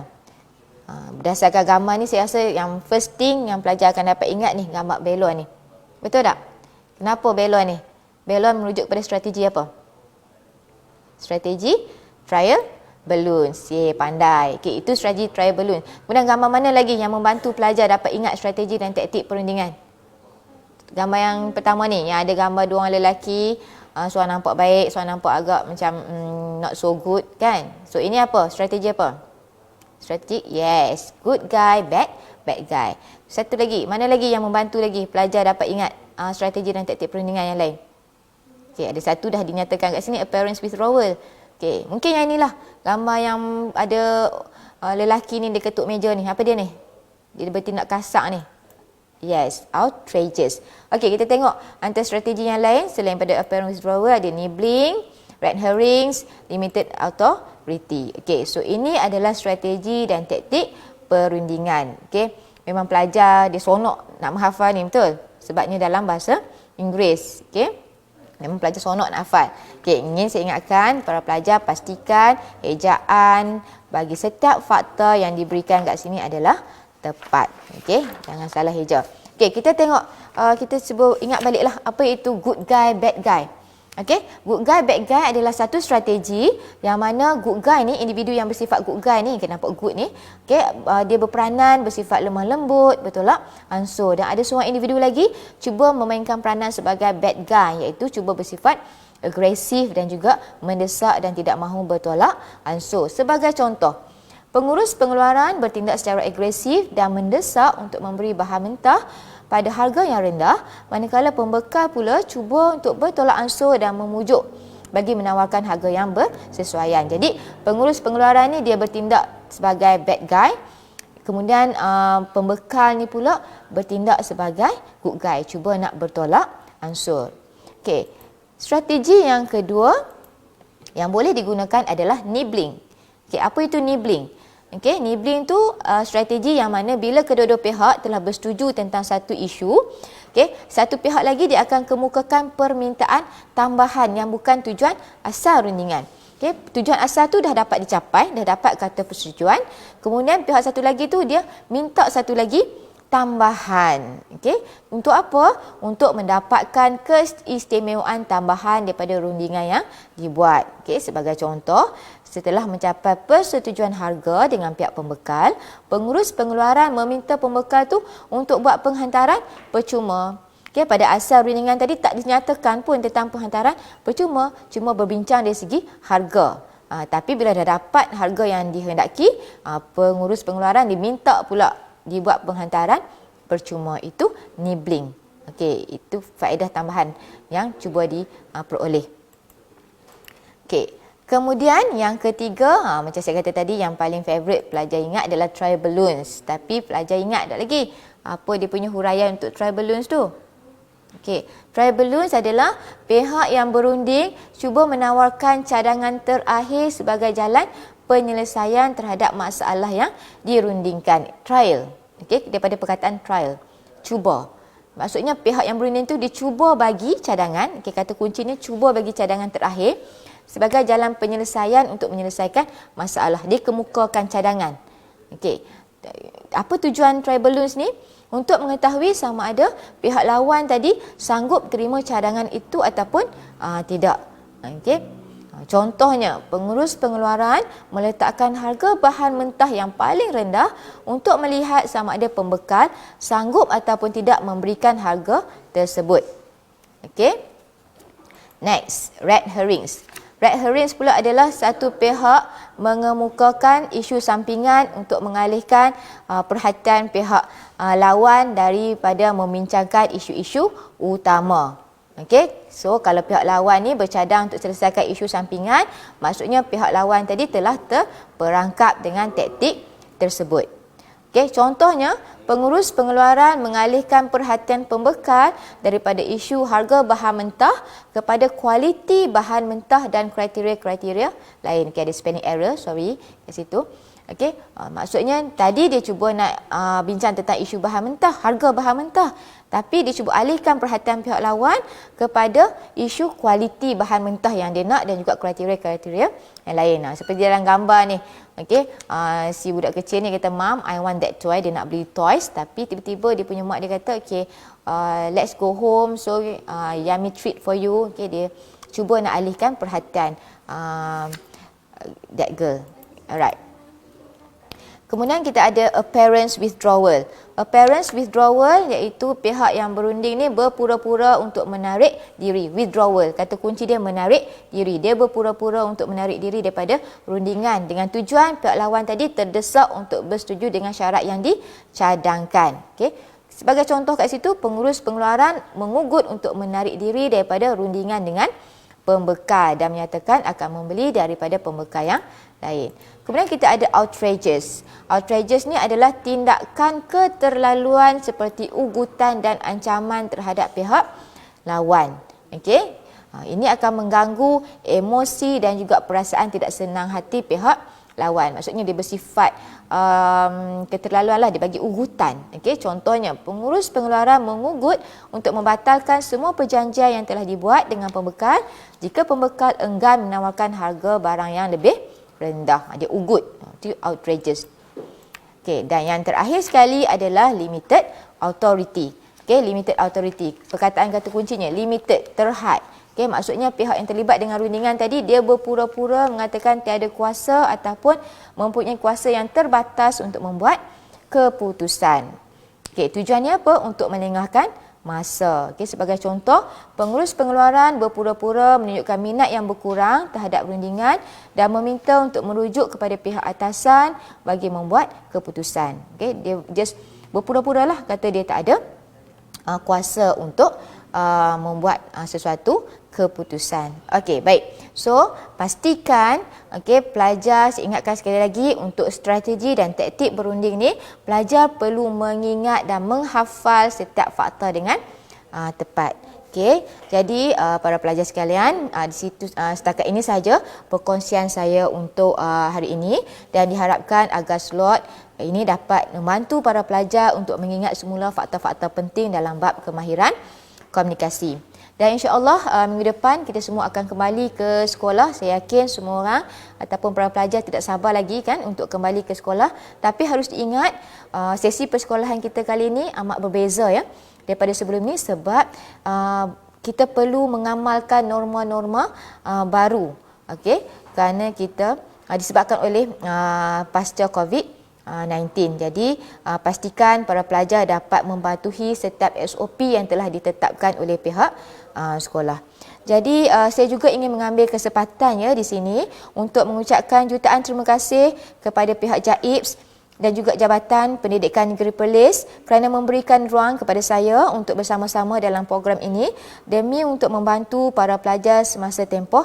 Berdasarkan gambar ni, saya rasa yang first thing yang pelajar akan dapat ingat ni, gambar belon ni. Betul tak? Kenapa belon ni? Belon merujuk pada strategi apa? Strategi trial balloon. Pandai. Itu strategi trial balloon. Kemudian gambar mana lagi yang membantu pelajar dapat ingat strategi dan taktik perundingan? Gambar yang pertama ni, yang ada gambar dua orang lelaki. Seorang nampak baik, seorang nampak agak macam not so good kan? So ini apa? Strategi apa? Strategi, yes, good guy, bad guy. Satu lagi, mana lagi yang membantu lagi pelajar dapat ingat strategi dan taktik perundingan yang lain? Ada satu dah dinyatakan kat sini, appearance withdrawal. Mungkin yang inilah gambar yang ada lelaki ni dia ketuk meja ni. Apa dia ni? Dia bertindak kasar ni. Yes, outrageous. Kita tengok antara strategi yang lain selain pada apparent withdrawal, ada nibbling, red herrings, limited authority. Okey, so ini adalah strategi dan taktik perundingan. Okey, memang pelajar dia seronok nak menghafal ni, betul? Sebabnya dalam bahasa Inggeris. Okey, memang pelajar seronok nak hafal. Okey, ingin saya ingatkan para pelajar, pastikan ejaan bagi setiap fakta yang diberikan kat sini adalah tepat. Okey, jangan salah eja. Okey, kita tengok, kita cuba ingat baliklah apa itu good guy, bad guy. Okey, good guy, bad guy adalah satu strategi yang mana good guy ni, individu yang bersifat good guy ni, kita nampak good ni, okey, dia berperanan bersifat lemah lembut, betul tak? Ansur. Dan ada seorang individu lagi cuba memainkan peranan sebagai bad guy, iaitu cuba bersifat agresif dan juga mendesak dan tidak mahu bertolak ansur. Sebagai contoh, pengurus pengeluaran bertindak secara agresif dan mendesak untuk memberi bahan mentah pada harga yang rendah, manakala pembekal pula cuba untuk bertolak ansur dan memujuk bagi menawarkan harga yang bersesuaian. Jadi pengurus pengeluaran ni dia bertindak sebagai bad guy, kemudian pembekal ni pula bertindak sebagai good guy, cuba nak bertolak ansur. Okey, strategi yang kedua yang boleh digunakan adalah nibbling. Okey, apa itu nibbling? Okey, nibbling tu strategi yang mana bila kedua-dua pihak telah bersetuju tentang satu isu, okey, satu pihak lagi dia akan kemukakan permintaan tambahan yang bukan tujuan asal rundingan. Okey, tujuan asal tu dah dapat dicapai, dah dapat kata persetujuan. Kemudian pihak satu lagi tu dia minta satu lagi tambahan. Okey, untuk apa? Untuk mendapatkan keistimewaan tambahan daripada rundingan yang dibuat. Okey, sebagai contoh, setelah mencapai persetujuan harga dengan pihak pembekal, pengurus pengeluaran meminta pembekal tu untuk buat penghantaran percuma. Okey, pada asal rundingan tadi tak dinyatakan pun tentang penghantaran percuma, cuma berbincang dari segi harga. Tapi bila dah dapat harga yang dihendaki, pengurus pengeluaran diminta pula dibuat penghantaran percuma. Itu nibbling. Okey, itu faedah tambahan yang cuba diperoleh. Okey. Kemudian yang ketiga, macam saya kata tadi, yang paling favourite pelajar ingat adalah try balloons. Tapi pelajar ingat tak lagi apa dia punya huraian untuk try balloons tu? Okey, try balloons adalah pihak yang berunding cuba menawarkan cadangan terakhir sebagai jalan penyelesaian terhadap masalah yang dirundingkan. Trial. Okey, daripada perkataan trial, cuba. Maksudnya pihak yang berunding tu dia cuba bagi cadangan, okey, kata kuncinya cuba bagi cadangan terakhir sebagai jalan penyelesaian untuk menyelesaikan masalah. Dia kemukakan cadangan. Okey. Apa tujuan try balloons ni? Untuk mengetahui sama ada pihak lawan tadi sanggup terima cadangan itu ataupun tidak. Okey. Contohnya, pengurus pengeluaran meletakkan harga bahan mentah yang paling rendah untuk melihat sama ada pembekal sanggup ataupun tidak memberikan harga tersebut. Okey. Next, red herrings. Red herrings pula adalah satu pihak mengemukakan isu sampingan untuk mengalihkan perhatian pihak lawan daripada membincangkan isu-isu utama. Okey, so kalau pihak lawan ni bercadang untuk selesaikan isu sampingan, maksudnya pihak lawan tadi telah terperangkap dengan taktik tersebut. Okey, contohnya pengurus pengeluaran mengalihkan perhatian pembekal daripada isu harga bahan mentah kepada kualiti bahan mentah dan kriteria-kriteria lain. Okey, ada spelling error, sorry kat situ. Okey, maksudnya tadi dia cuba nak bincang tentang isu bahan mentah, harga bahan mentah. Tapi dia cuba alihkan perhatian pihak lawan kepada isu kualiti bahan mentah yang dia nak dan juga kriteria-kriteria yang lain. Seperti dalam gambar ni. Okey, si budak kecil ni kata, "Mom, I want that toy." Dia nak beli toys, tapi tiba-tiba dia punya mak dia kata, "Okay, let's go home. So, yummy treat for you." Okey, dia cuba nak alihkan perhatian that girl. Alright. Kemudian kita ada appearance withdrawal. Appearance withdrawal iaitu pihak yang berunding ni berpura-pura untuk menarik diri. Withdrawal, kata kunci dia menarik diri. Dia berpura-pura untuk menarik diri daripada rundingan dengan tujuan pihak lawan tadi terdesak untuk bersetuju dengan syarat yang dicadangkan. Okey. Sebagai contoh kat situ, pengurus pengeluaran mengugut untuk menarik diri daripada rundingan dengan pembekal dan menyatakan akan membeli daripada pembekal yang lain. Kemudian kita ada outrageous. Outrageous ni adalah tindakan keterlaluan seperti ugutan dan ancaman terhadap pihak lawan. Okey. Ini akan mengganggu emosi dan juga perasaan tidak senang hati pihak lawan. Maksudnya dia bersifat keterlaluan lah, dia bagi ugutan. Okey, contohnya pengurus pengeluaran mengugut untuk membatalkan semua perjanjian yang telah dibuat dengan pembekal jika pembekal enggan menawarkan harga barang yang lebih rendah. Dia ugut. Itu outrageous. Okey, dan yang terakhir sekali adalah limited authority. Okey, limited authority. Perkataan kata kuncinya limited, terhad. Okey, maksudnya pihak yang terlibat dengan rundingan tadi dia berpura-pura mengatakan tiada kuasa ataupun mempunyai kuasa yang terbatas untuk membuat keputusan. Okey, tujuannya apa? Untuk melengahkan masa. Okey, sebagai contoh, pengurus pengeluaran berpura-pura menunjukkan minat yang berkurang terhadap rundingan dan meminta untuk merujuk kepada pihak atasan bagi membuat keputusan. Okey, dia just berpura-pura lah kata dia tak ada kuasa untuk membuat sesuatu keputusan. Okey, baik. So, pastikan pelajar, saya ingatkan sekali lagi untuk strategi dan taktik berunding ni, pelajar perlu mengingat dan menghafal setiap fakta dengan tepat. Okey, jadi para pelajar sekalian, di situ setakat ini saja perkongsian saya untuk hari ini, dan diharapkan agar slot ini dapat membantu para pelajar untuk mengingat semula fakta-fakta penting dalam bab kemahiran komunikasi. Dan insya-Allah minggu depan kita semua akan kembali ke sekolah. Saya yakin semua orang ataupun para pelajar tidak sabar lagi kan untuk kembali ke sekolah. Tapi harus diingat sesi persekolahan kita kali ini amat berbeza ya daripada sebelum ni, sebab kita perlu mengamalkan norma-norma baru. Okey, kerana kita disebabkan oleh pasca COVID-19. Jadi pastikan para pelajar dapat mematuhi setiap SOP yang telah ditetapkan oleh pihak sekolah. Jadi saya juga ingin mengambil kesempatan di sini untuk mengucapkan jutaan terima kasih kepada pihak JAIPS dan juga Jabatan Pendidikan Negeri Perlis kerana memberikan ruang kepada saya untuk bersama-sama dalam program ini demi untuk membantu para pelajar semasa tempoh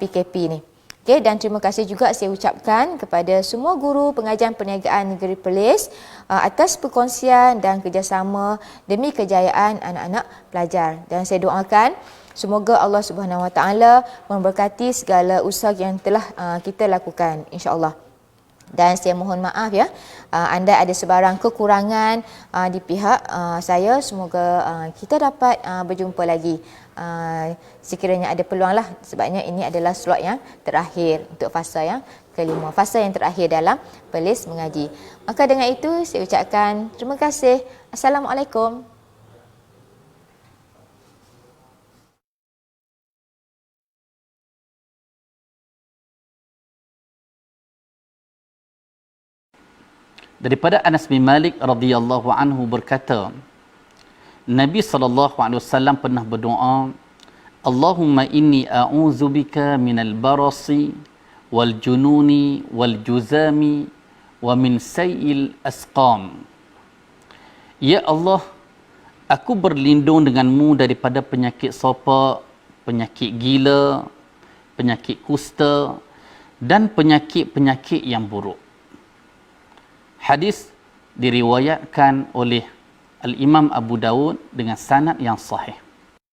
PKP ni. Okay, dan terima kasih juga saya ucapkan kepada semua guru pengajian perniagaan Negeri Perlis atas perkongsian dan kerjasama demi kejayaan anak-anak pelajar. Dan saya doakan semoga Allah Subhanahu Wa Taala memberkati segala usaha yang telah kita lakukan, insya-Allah. Dan saya mohon maaf anda ada sebarang kekurangan di pihak saya. Semoga kita dapat berjumpa lagi sekiranya ada peluang lah, sebabnya ini adalah slot yang terakhir untuk fasa yang kelima, fasa yang terakhir dalam Perlis mengaji. Maka dengan itu saya ucapkan terima kasih. Assalamualaikum. Daripada Anas bin Malik radhiyallahu anhu berkata, Nabi SAW pernah berdoa, Allahumma inni a'udzubika minal barasi wal jununi wal juzami wa min sayil asqam. Ya Allah, aku berlindung denganmu daripada penyakit sopak, penyakit gila, penyakit kusta dan penyakit-penyakit yang buruk. Hadis diriwayatkan oleh Al-Imam Abu Dawud dengan sanad yang sahih.